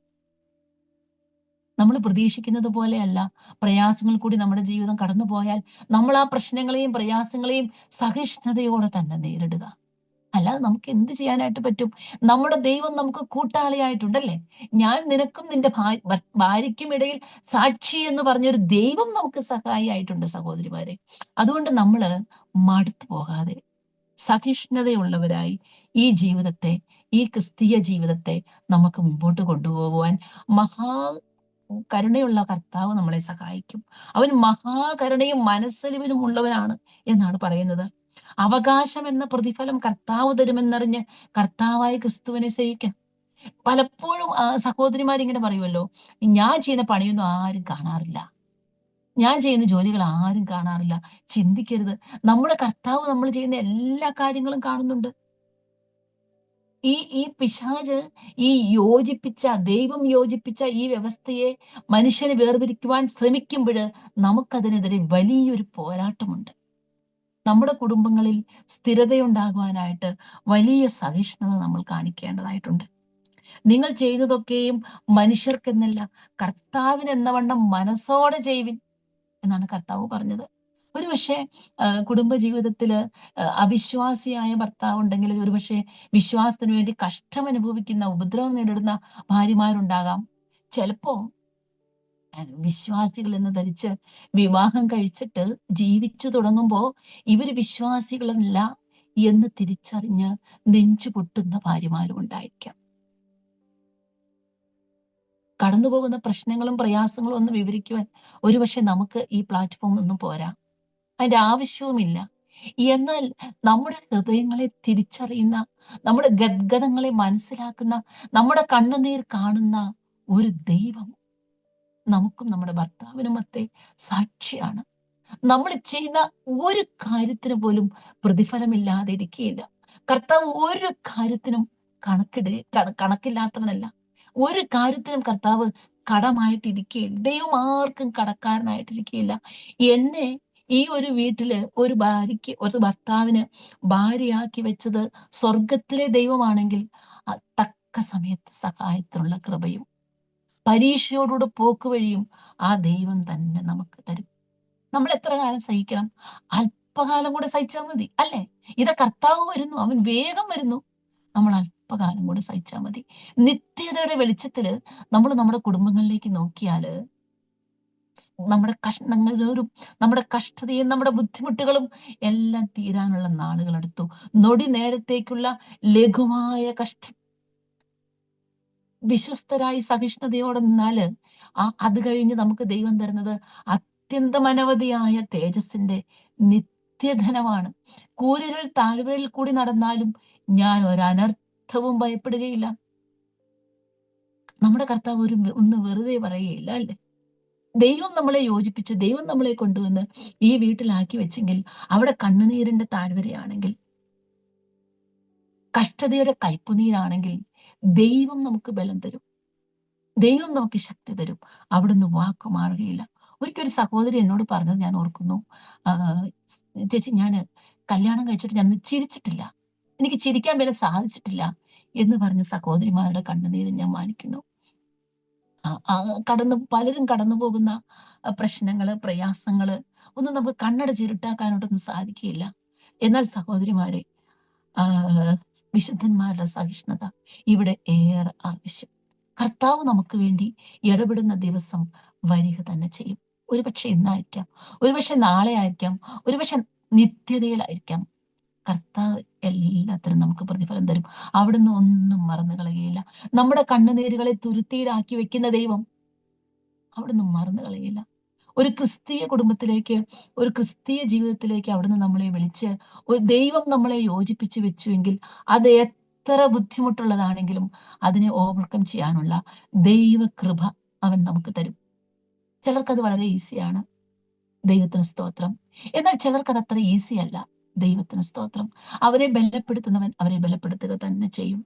നമ്മൾ പ്രതീക്ഷിക്കുന്നത് പോലെയല്ല പ്രയാസങ്ങൾ കൂടി നമ്മുടെ ജീവിതം കടന്നു പോയാൽ നമ്മൾ ആ പ്രശ്നങ്ങളെയും പ്രയാസങ്ങളെയും സഹിഷ്ണുതയോടെ തന്നെ നേരിടുക. അല്ലാതെ നമുക്ക് എന്ത് ചെയ്യാനായിട്ട് പറ്റും? നമ്മുടെ ദൈവം നമുക്ക് കൂട്ടാളിയായിട്ടുണ്ടല്ലേ? ഞാൻ നിനക്കും നിന്റെ ഭാര്യയ്ക്കും ഇടയിൽ സാക്ഷി എന്ന് പറഞ്ഞൊരു ദൈവം നമുക്ക് സഹായിയായിട്ടുണ്ട് സഹോദരിമാരെ. അതുകൊണ്ട് നമ്മള് മടുത്തു പോകാതെ സഹിഷ്ണുതയുള്ളവരായി ഈ ജീവിതത്തെ, ഈ ക്രിസ്തീയ ജീവിതത്തെ നമുക്ക് മുമ്പോട്ട് കൊണ്ടുപോകുവാൻ മഹാ കരുണയുള്ള കർത്താവ് നമ്മളെ സഹായിക്കും. അവൻ മഹാകരുണയും മനസ്സലിവിനും ഉള്ളവനാണ് എന്നാണ് പറയുന്നത്. അവകാശം എന്ന പ്രതിഫലം കർത്താവ് തരുമെന്നറിഞ്ഞ് കർത്താവായ ക്രിസ്തുവിനെ സേവിക്കണം. പലപ്പോഴും സഹോദരിമാരിങ്ങനെ പറയുമല്ലോ, ഞാൻ ചെയ്യുന്ന പണിയൊന്നും ആരും കാണാറില്ല, ഞാൻ ചെയ്യുന്ന ജോലികൾ ആരും കാണാറില്ല. ചിന്തിക്കരുത്, നമ്മുടെ കർത്താവ് നമ്മൾ ചെയ്യുന്ന എല്ലാ കാര്യങ്ങളും കാണുന്നുണ്ട്. ഈ പിശാച് ഈ ദൈവം യോജിപ്പിച്ച ഈ വ്യവസ്ഥയെ മനുഷ്യനെ വേർതിരിക്കുവാൻ ശ്രമിക്കുമ്പോൾ നമുക്കതിനെതിരെ വലിയൊരു പോരാട്ടമുണ്ട്. നമ്മുടെ കുടുംബങ്ങളിൽ സ്ഥിരതയുണ്ടാകുവാനായിട്ട് വലിയ സഹിഷ്ണുത നമ്മൾ കാണിക്കേണ്ടതായിട്ടുണ്ട്. നിങ്ങൾ ചെയ്തതൊക്കെയും മനുഷ്യർക്കെന്നല്ല കർത്താവിനെന്നവണ്ണം മനസ്സോടെ ചെയ്യുവിൻ എന്നാണ് കർത്താവ് പറഞ്ഞത്. ഒരുപക്ഷെ കുടുംബ ജീവിതത്തില് അവിശ്വാസിയായ ഭർത്താവ് ഉണ്ടെങ്കിൽ ഒരുപക്ഷെ വിശ്വാസത്തിന് വേണ്ടി കഷ്ടം അനുഭവിക്കുന്ന, ഉപദ്രവം നേരിടുന്ന ഭാര്യമാരുണ്ടാകാം. ചിലപ്പോ വിശ്വാസികൾ എന്ന് ധരിച്ച് വിവാഹം കഴിച്ചിട്ട് ജീവിച്ചു തുടങ്ങുമ്പോ ഇവര് വിശ്വാസികളല്ല എന്ന് തിരിച്ചറിഞ്ഞ് നെഞ്ചു പൊട്ടുന്ന ഭാര്യമാരും ഉണ്ടായിരിക്കാം. കടന്നുപോകുന്ന പ്രശ്നങ്ങളും പ്രയാസങ്ങളും ഒന്ന് വിവരിക്കുവാൻ ഒരുപക്ഷെ നമുക്ക് ഈ പ്ലാറ്റ്ഫോം ഒന്നും പോരാ, അതിന്റെ ആവശ്യവുമില്ല. എന്നാൽ നമ്മുടെ ഹൃദയങ്ങളെ തിരിച്ചറിയുന്ന, നമ്മുടെ ഗദ്ഗതങ്ങളെ മനസ്സിലാക്കുന്ന, നമ്മുടെ കണ്ണുനീർ കാണുന്ന ഒരു ദൈവം നമുക്കും നമ്മുടെ ഭർത്താവിനുമൊക്കെ സാക്ഷിയാണ്. നമ്മൾ ചെയ്യുന്ന ഒരു കാര്യത്തിന് പോലും പ്രതിഫലമില്ലാതെ ഇരിക്കുകയില്ല. കർത്താവ് ഒരു കാര്യത്തിനും കണക്കില്ലാത്തവനല്ല. ഒരു കാര്യത്തിനും കർത്താവ് കടമായിട്ടിരിക്കുകയില്ല. ദൈവം ആർക്കും കടക്കാരനായിട്ടിരിക്കുകയില്ല. എന്നെ ഈ ഒരു വീട്ടില് ഒരു ഭർത്താവിന് ഭാര്യയാക്കി വെച്ചത് സ്വർഗത്തിലെ ദൈവമാണെങ്കിൽ തക്ക സമയത്ത് സഹായത്തിനുള്ള കൃപയും പരീക്ഷയോടുകൂടെ പോക്കുവഴിയും ആ ദൈവം തന്നെ നമുക്ക് തരും. നമ്മൾ എത്ര കാലം സഹിക്കണം? അല്പകാലം കൂടെ സഹിച്ചാൽ മതി, അല്ലേ? ഇത് കർത്താവ് വരുന്നു, അവൻ വേഗം വരുന്നു. നമ്മൾ അല്പകാലം കൂടെ സഹിച്ചാൽ മതി. നിത്യതയുടെ വെളിച്ചത്തില് നമ്മൾ നമ്മുടെ കുടുംബങ്ങളിലേക്ക് നോക്കിയാല് നമ്മുടെ കഷ്ണങ്ങളും നമ്മുടെ കഷ്ടതയും നമ്മുടെ ബുദ്ധിമുട്ടുകളും എല്ലാം തീരാനുള്ള നാളുകൾ അടുത്തു. നൊടി നേരത്തേക്കുള്ള ലഘുവായ കഷ്ടം വിശ്വസ്തരായി സഹിഷ്ണുതയോടെ നിന്നാല് അത് കഴിഞ്ഞ് നമുക്ക് ദൈവം തരുന്നത് അത്യന്തമനവധിയായ തേജസ്സിന്റെ നിത്യഘനമാണ്. കൂരിരുൾ താഴ്വരയിൽ കൂടി നടന്നാലും ഞാൻ ഒരനർത്ഥവും ഭയപ്പെടുകയില്ല. നമ്മുടെ കർത്താവ് ഒന്ന് വെറുതെ പറയുകയില്ല, അല്ലേ? ദൈവം നമ്മളെ യോജിപ്പിച്ച്, ദൈവം നമ്മളെ കൊണ്ടുവന്ന് ഈ വീട്ടിലാക്കി വെച്ചെങ്കിൽ അവിടെ കണ്ണുനീരിന്റെ താഴ്വരയാണെങ്കിൽ, കഷ്ടതയുടെ കയ്പുനീരാണെങ്കിൽ ദൈവം നമുക്ക് ബലം തരും, ദൈവം നമുക്ക് ശക്തി തരും. അവിടുന്ന് വാക്കു മാറുകയില്ല. ഒരിക്കലും സഹോദരി എന്നോട് പറഞ്ഞത് ഞാൻ ഓർക്കുന്നു, ചേച്ചി ഞാന് കല്യാണം കഴിച്ചിട്ട് ഞാൻ ചിരിച്ചിട്ടില്ല, എനിക്ക് ചിരിക്കാൻ വരെ സാധിച്ചിട്ടില്ല എന്ന് പറഞ്ഞ സഹോദരിമാരുടെ കണ്ണുനീര് ഞാൻ മാനിക്കുന്നു. പലരും കടന്നു പോകുന്ന പ്രശ്നങ്ങള് പ്രയാസങ്ങള് ഒന്നും നമുക്ക് കണ്ണടച്ചിരുട്ടാക്കാനായിട്ടൊന്നും സാധിക്കുകയില്ല. എന്നാൽ സഹോദരിമാരെ, വിശുദ്ധന്മാരുടെ സഹിഷ്ണുത ഇവിടെ ഏറെ ആവശ്യം. കർത്താവ് നമുക്ക് വേണ്ടി ഇടപെടുന്ന ദിവസം വരിക തന്നെ ചെയ്യും. ഒരുപക്ഷെ ഇന്നായിരിക്കാം, ഒരുപക്ഷെ നാളെ ആയിരിക്കാം, ഒരുപക്ഷെ നിത്യതയിലായിരിക്കാം. കർത്താവ് എല്ലാത്തിനും നമുക്ക് പ്രതിഫലം തരും. അവിടുന്ന് ഒന്നും മറന്നു കളയുകയില്ല. നമ്മുടെ കണ്ണുനീരുകളെ തുരുത്തിയിലാക്കി വെക്കുന്ന ദൈവം അവിടുന്ന് മറന്നു കളയില്ല. ഒരു ക്രിസ്തീയ കുടുംബത്തിലേക്ക്, ഒരു ക്രിസ്തീയ ജീവിതത്തിലേക്ക് അവിടുന്ന് നമ്മളെ വിളിച്ച് ഒരു ദൈവം നമ്മളെ യോജിപ്പിച്ച് വെച്ചുവെങ്കിൽ അത് എത്ര ബുദ്ധിമുട്ടുള്ളതാണെങ്കിലും അതിനെ ഓവർകം ചെയ്യാനുള്ള ദൈവകൃപ അവൻ നമുക്ക് തരും. ചിലർക്കത് വളരെ ഈസിയാണ്, ദൈവത്തിന് സ്തോത്രം. എന്നാൽ ചിലർക്കത് അത്ര ഈസി അല്ല, ദൈവത്തിന് സ്തോത്രം. അവരെ ബലപ്പെടുത്തുന്നവൻ അവരെ ബലപ്പെടുത്തുക തന്നെ ചെയ്യും.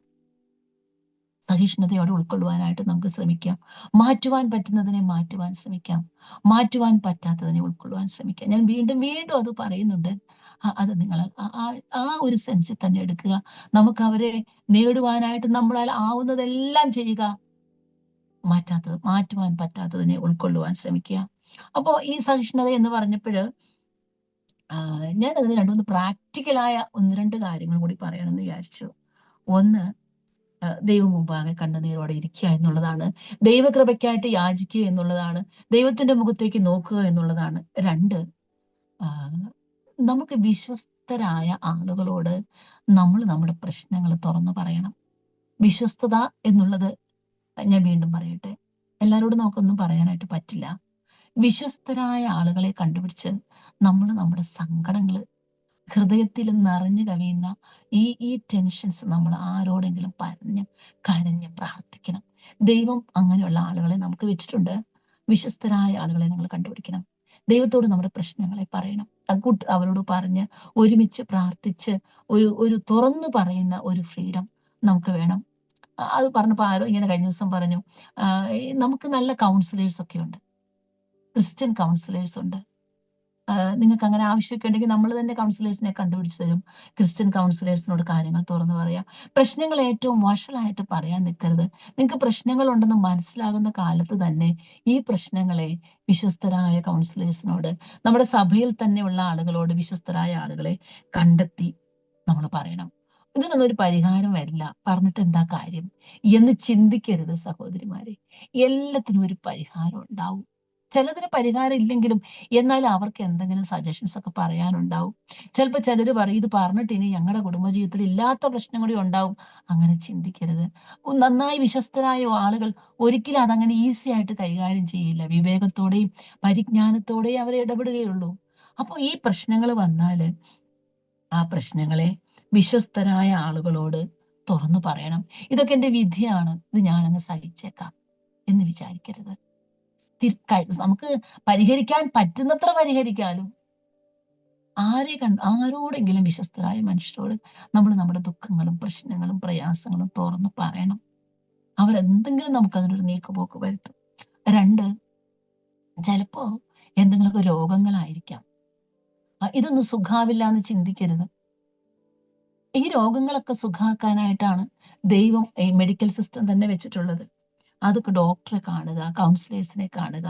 സഹിഷ്ണുതയോടെ ഉൾക്കൊള്ളുവാനായിട്ട് നമുക്ക് ശ്രമിക്കാം. മാറ്റുവാൻ പറ്റുന്നതിനെ മാറ്റുവാൻ ശ്രമിക്കാം, മാറ്റുവാൻ പറ്റാത്തതിനെ ഉൾക്കൊള്ളുവാൻ ശ്രമിക്കാം. ഞാൻ വീണ്ടും വീണ്ടും അത് പറയുന്നുണ്ട്. അത് നിങ്ങൾ ആ ഒരു സെൻസിൽ തന്നെ എടുക്കുക. നമുക്ക് അവരെ നേടുവാനായിട്ട് നമ്മളാൽ ആവുന്നതെല്ലാം ചെയ്യുക. മാറ്റുവാൻ പറ്റാത്തതിനെ ഉൾക്കൊള്ളുവാൻ ശ്രമിക്കുക. അപ്പോ ഈ സഹിഷ്ണുത എന്ന് പറഞ്ഞപ്പോഴ് ഞാൻ അതിന് രണ്ടുമൂന്ന് പ്രാക്ടിക്കലായ 1-2 കാര്യങ്ങൾ കൂടി പറയണമെന്ന് വിചാരിച്ചു. ഒന്ന്, ദൈവം മുമ്പാകെ കണ്ണുനീരോടെ ഇരിക്കുക എന്നുള്ളതാണ്. ദൈവകൃപയ്ക്കായിട്ട് യാചിക്കുക എന്നുള്ളതാണ്. ദൈവത്തിന്റെ മുഖത്തേക്ക് നോക്കുക എന്നുള്ളതാണ്. 2, നമുക്ക് വിശ്വസ്തരായ ആളുകളോട് നമ്മൾ നമ്മുടെ പ്രശ്നങ്ങൾ തുറന്നു പറയണം. വിശ്വസ്തത എന്നുള്ളത് ഞാൻ വീണ്ടും പറയട്ടെ, എല്ലാവരോടും നമുക്കൊന്നും പറയാനായിട്ട് പറ്റില്ല. വിശ്വസ്തരായ ആളുകളെ കണ്ടുപിടിച്ച് നമ്മൾ നമ്മുടെ സങ്കടങ്ങൾ, ഹൃദയത്തിൽ നിറഞ്ഞു കവിയുന്ന ഈ ടെൻഷൻസ് നമ്മൾ ആരോടെങ്കിലും കരഞ്ഞ് പ്രാർത്ഥിക്കണം. ദൈവം അങ്ങനെയുള്ള ആളുകളെ നമുക്ക് വെച്ചിട്ടുണ്ട്. വിശ്വസ്തരായ ആളുകളെ നിങ്ങൾ കണ്ടുപിടിക്കണം. ദൈവത്തോട് നമ്മുടെ പ്രശ്നങ്ങളെ പറയണം. അവരോട് പറഞ്ഞ് ഒരുമിച്ച് പ്രാർത്ഥിച്ച് ഒരു തുറന്നു പറയുന്ന ഒരു ഫ്രീഡം നമുക്ക് വേണം. അത് പറഞ്ഞപ്പോൾ ആരോ ഇങ്ങനെ കഴിഞ്ഞ ദിവസം പറഞ്ഞു, നമുക്ക് നല്ല കൗൺസിലേഴ്സ് ഒക്കെ ഉണ്ട്, ക്രിസ്ത്യൻ കൗൺസിലേഴ്സ് ഉണ്ട്. നിങ്ങൾക്ക് അങ്ങനെ ആവശ്യമൊക്കെ ഉണ്ടെങ്കിൽ നമ്മൾ തന്നെ കൗൺസിലേഴ്സിനെ കണ്ടുപിടിച്ച് തരും. ക്രിസ്ത്യൻ കൗൺസിലേഴ്സിനോട് കാര്യങ്ങൾ തുറന്നു പറയാം. പ്രശ്നങ്ങൾ ഏറ്റവും വഷളായിട്ട് പറയാൻ നിൽക്കരുത്. നിങ്ങൾക്ക് പ്രശ്നങ്ങൾ ഉണ്ടെന്ന് മനസ്സിലാകുന്ന കാലത്ത് തന്നെ ഈ പ്രശ്നങ്ങളെ വിശ്വസ്തരായ കൗൺസിലേഴ്സിനോട്, നമ്മുടെ സഭയിൽ തന്നെയുള്ള ആളുകളോട്, വിശ്വസ്തരായ ആളുകളെ കണ്ടെത്തി നമ്മൾ പറയണം. ഇതിനൊന്നും ഒരു പരിഹാരം വരില്ല, പറഞ്ഞിട്ട് എന്താ കാര്യം എന്ന് ചിന്തിക്കരുത് സഹോദരിമാരെ. എല്ലാത്തിനും ഒരു പരിഹാരം ഉണ്ടാവും. ചിലതിന് പരിഹാരം ഇല്ലെങ്കിലും എന്നാൽ അവർക്ക് എന്തെങ്കിലും സജഷൻസ് ഒക്കെ പറയാനുണ്ടാവും. ചിലപ്പോൾ ചിലർ പറയും, ഇത് പറഞ്ഞിട്ട് ഇനി ഞങ്ങളുടെ കുടുംബജീവിതത്തിൽ ഇല്ലാത്ത പ്രശ്നം കൂടി ഉണ്ടാവും. അങ്ങനെ ചിന്തിക്കരുത്. നന്നായി വിശ്വസ്തരായ ആളുകൾ ഒരിക്കലും അതങ്ങനെ ഈസി ആയിട്ട് കൈകാര്യം ചെയ്യില്ല. വിവേകത്തോടെയും പരിജ്ഞാനത്തോടെയും അവർ ഇടപെടുകയുള്ളൂ. അപ്പോൾ ഈ പ്രശ്നങ്ങൾ വന്നാൽ ആ പ്രശ്നങ്ങളെ വിശ്വസ്തരായ ആളുകളോട് തുറന്നു പറയണം. ഇതൊക്കെ എൻ്റെ വിധിയാണ്, ഇത് ഞാനങ്ങ് സഹിച്ചേക്കാം എന്ന് വിചാരിക്കരുത്. നമുക്ക് പരിഹരിക്കാൻ പറ്റുന്നത്ര പരിഹരിക്കാലും ആരോടെങ്കിലും വിശ്വസ്തരായ മനുഷ്യരോട് നമ്മൾ നമ്മുടെ ദുഃഖങ്ങളും പ്രശ്നങ്ങളും പ്രയാസങ്ങളും തുറന്നു പറയണം. അവരെന്തെങ്കിലും നമുക്ക് അതിനൊരു നീക്കുപോക്ക് വരുത്തും. 2, ചിലപ്പോ എന്തെങ്കിലുമൊക്കെ രോഗങ്ങളായിരിക്കാം. ഇതൊന്നും സുഖാവില്ല എന്ന് ചിന്തിക്കരുത്. ഈ രോഗങ്ങളൊക്കെ സുഖാക്കാനായിട്ടാണ് ദൈവം ഈ മെഡിക്കൽ സിസ്റ്റം തന്നെ വെച്ചിട്ടുള്ളത്. അതൊക്കെ ഡോക്ടറെ കാണുക, കൗൺസിലേഴ്സിനെ കാണുക,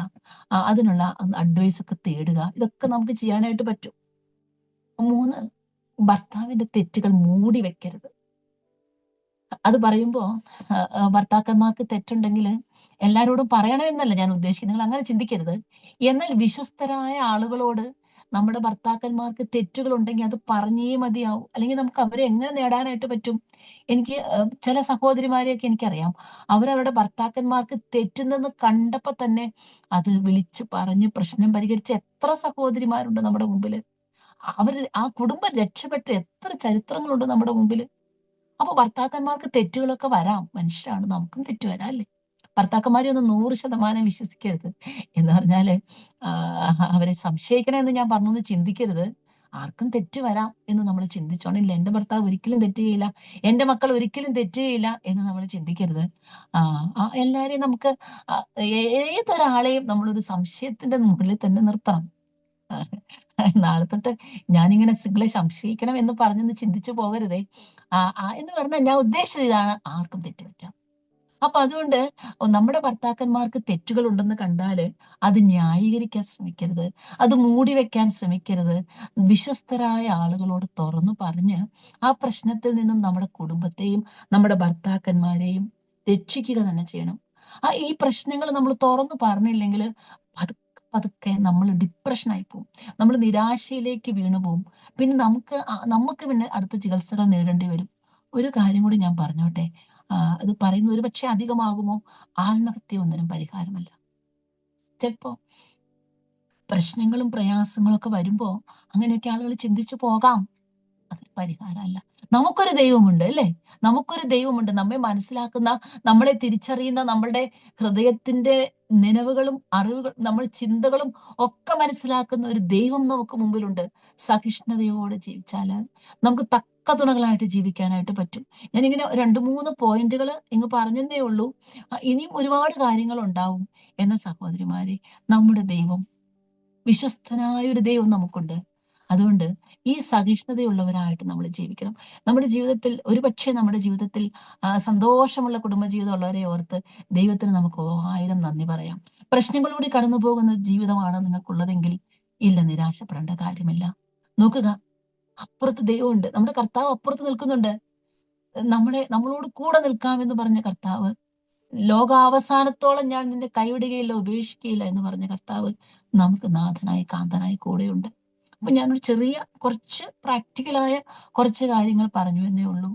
അതിനുള്ള അഡ്വൈസ് ഒക്കെ തേടുക, ഇതൊക്കെ നമുക്ക് ചെയ്യാനായിട്ട് പറ്റും. 3, ഭർത്താവിന്റെ തെറ്റുകൾ മൂടി വെക്കരുത്. അത് പറയുമ്പോ ഭർത്താക്കന്മാർക്ക് തെറ്റുണ്ടെങ്കിൽ എല്ലാവരോടും പറയണമെന്നല്ല ഞാൻ ഉദ്ദേശിക്കുന്നത്, നിങ്ങൾ അങ്ങനെ ചിന്തിക്കരുത്. എന്നാൽ വിശ്വസ്തരായ ആളുകളോട് നമ്മുടെ ഭർത്താക്കന്മാർക്ക് തെറ്റുകൾ ഉണ്ടെങ്കിൽ അത് പറഞ്ഞേ മതിയാവും. അല്ലെങ്കിൽ നമുക്ക് അവരെ എങ്ങനെ നേടാനായിട്ട് പറ്റും? എനിക്ക് ചില സഹോദരിമാരെയൊക്കെ എനിക്കറിയാം, അവരവരുടെ ഭർത്താക്കന്മാർക്ക് തെറ്റുന്നെന്ന് കണ്ടപ്പോ തന്നെ അത് വിളിച്ച് പറഞ്ഞ് പ്രശ്നം പരിഹരിച്ച എത്ര സഹോദരിമാരുണ്ട് നമ്മുടെ മുമ്പിൽ. ആ കുടുംബം രക്ഷപ്പെട്ട എത്ര ചരിത്രങ്ങളുണ്ട് നമ്മുടെ മുമ്പിൽ. അപ്പൊ ഭർത്താക്കന്മാർക്ക് തെറ്റുകളൊക്കെ വരാം, മനുഷ്യരാണ്, നമുക്കും തെറ്റ് വരാം അല്ലേ? ഭർത്താക്കന്മാരെ ഒന്ന് 100% വിശ്വസിക്കരുത്. എന്ന് പറഞ്ഞാല് അവരെ സംശയിക്കണമെന്ന് ഞാൻ പറഞ്ഞൊന്ന് ചിന്തിക്കരുത്. ആർക്കും തെറ്റ് വരാം എന്ന് നമ്മൾ ചിന്തിച്ചോണില്ല. എന്റെ ഭർത്താവ് ഒരിക്കലും തെറ്റുകയില്ല, എന്റെ മക്കൾ ഒരിക്കലും തെറ്റുകയില്ല എന്ന് നമ്മൾ ചിന്തിക്കരുത്. എല്ലാരെയും നമുക്ക് ഏതൊരാളെയും നമ്മളൊരു സംശയത്തിന്റെ മുകളിൽ തന്നെ നിർത്തണം. നാളെ തൊട്ട് ഞാനിങ്ങനെ സിഗ്ലെ സംശയിക്കണം എന്ന് പറഞ്ഞൊന്ന് ചിന്തിച്ചു പോകരുതേ. എന്ന് പറഞ്ഞാൽ ഞാൻ ഉദ്ദേശിച്ചത് ഇതാണ്, ആർക്കും തെറ്റുപറ്റാം. അപ്പൊ അതുകൊണ്ട് നമ്മുടെ ഭർത്താക്കന്മാർക്ക് തെറ്റുകൾ ഉണ്ടെന്ന് കണ്ടാല് അത് ന്യായീകരിക്കാൻ ശ്രമിക്കരുത്, അത് മൂടി വെക്കാൻ ശ്രമിക്കരുത്. വിശ്വസ്തരായ ആളുകളോട് തുറന്നു പറഞ്ഞ് ആ പ്രശ്നത്തിൽ നിന്നും നമ്മുടെ കുടുംബത്തെയും നമ്മുടെ ഭർത്താക്കന്മാരെയും രക്ഷിക്കുക തന്നെ ചെയ്യണം. ഈ പ്രശ്നങ്ങൾ നമ്മൾ തുറന്നു പറഞ്ഞില്ലെങ്കിൽ പതുക്കെ നമ്മൾ ഡിപ്രഷനായി പോകും, നമ്മൾ നിരാശയിലേക്ക് വീണു പോകും. പിന്നെ നമുക്ക് പിന്നെ അടുത്ത ചികിത്സകൾ നേടേണ്ടി വരും. ഒരു കാര്യം കൂടി ഞാൻ പറഞ്ഞോട്ടെ, അത് പറയുന്നത് ഒരു പക്ഷെ അധികമാകുമോ? ആത്മഹത്യ ഒന്നിനും പരിഹാരമല്ല. ചിലപ്പോ പ്രശ്നങ്ങളും പ്രയാസങ്ങളും ഒക്കെ വരുമ്പോ അങ്ങനെയൊക്കെ ആളുകൾ ചിന്തിച്ചു പോകാം. അതൊരു പരിഹാരമല്ല. നമുക്കൊരു ദൈവമുണ്ട് അല്ലേ? നമുക്കൊരു ദൈവമുണ്ട്. നമ്മെ മനസ്സിലാക്കുന്ന, നമ്മളെ തിരിച്ചറിയുന്ന, നമ്മളുടെ ഹൃദയത്തിന്റെ നിലവുകളും അറിവുകൾ, നമ്മൾ ചിന്തകളും ഒക്കെ മനസ്സിലാക്കുന്ന ഒരു ദൈവം നമുക്ക് മുമ്പിലുണ്ട്. സഹിഷ്ണുതയോടെ ജീവിച്ചാല് നമുക്ക് തക്ക തുണകളായിട്ട് ജീവിക്കാനായിട്ട് പറ്റും. ഞാനിങ്ങനെ 2-3 പോയിന്റുകൾ ഇങ്ങ് പറഞ്ഞതേ ഉള്ളൂ. ഇനിയും ഒരുപാട് കാര്യങ്ങൾ ഉണ്ടാവും. എന്ന സഹോദരിമാരെ, നമ്മുടെ ദൈവം, വിശ്വസ്തനായ ഒരു ദൈവം നമുക്കുണ്ട്. അതുകൊണ്ട് ഈ സഹിഷ്ണുതയുള്ളവരായിട്ട് നമ്മൾ ജീവിക്കണം. നമ്മുടെ ജീവിതത്തിൽ, ഒരുപക്ഷെ നമ്മുടെ ജീവിതത്തിൽ സന്തോഷമുള്ള കുടുംബജീവിതം ഉള്ളവരെ ഓർത്ത് ദൈവത്തിന് നമുക്ക് 1000 നന്ദി പറയാം. പ്രശ്നങ്ങളിലൂടെ കടന്നു പോകുന്ന ജീവിതമാണ് നിങ്ങൾക്കുള്ളതെങ്കിൽ ഇല്ല, നിരാശപ്പെടേണ്ട കാര്യമില്ല. നോക്കുക, അപ്പുറത്ത് ദൈവമുണ്ട്. നമ്മുടെ കർത്താവ് അപ്പുറത്ത് നിൽക്കുന്നുണ്ട്. നമ്മളോട് കൂടെ നിൽക്കാമെന്ന് പറഞ്ഞ കർത്താവ്, ലോകാവസാനത്തോളം ഞാൻ നിന്നെ കൈവിടുകയില്ല, ഉപേക്ഷിക്കുകയില്ല എന്ന് പറഞ്ഞ കർത്താവ് നമുക്ക് നാഥനായി, കാന്തനായി കൂടെയുണ്ട്. അപ്പൊ ഞാനൊരു ചെറിയ, കുറച്ച് പ്രാക്ടിക്കലായ കുറച്ച് കാര്യങ്ങൾ പറഞ്ഞു എന്നേ ഉള്ളൂ.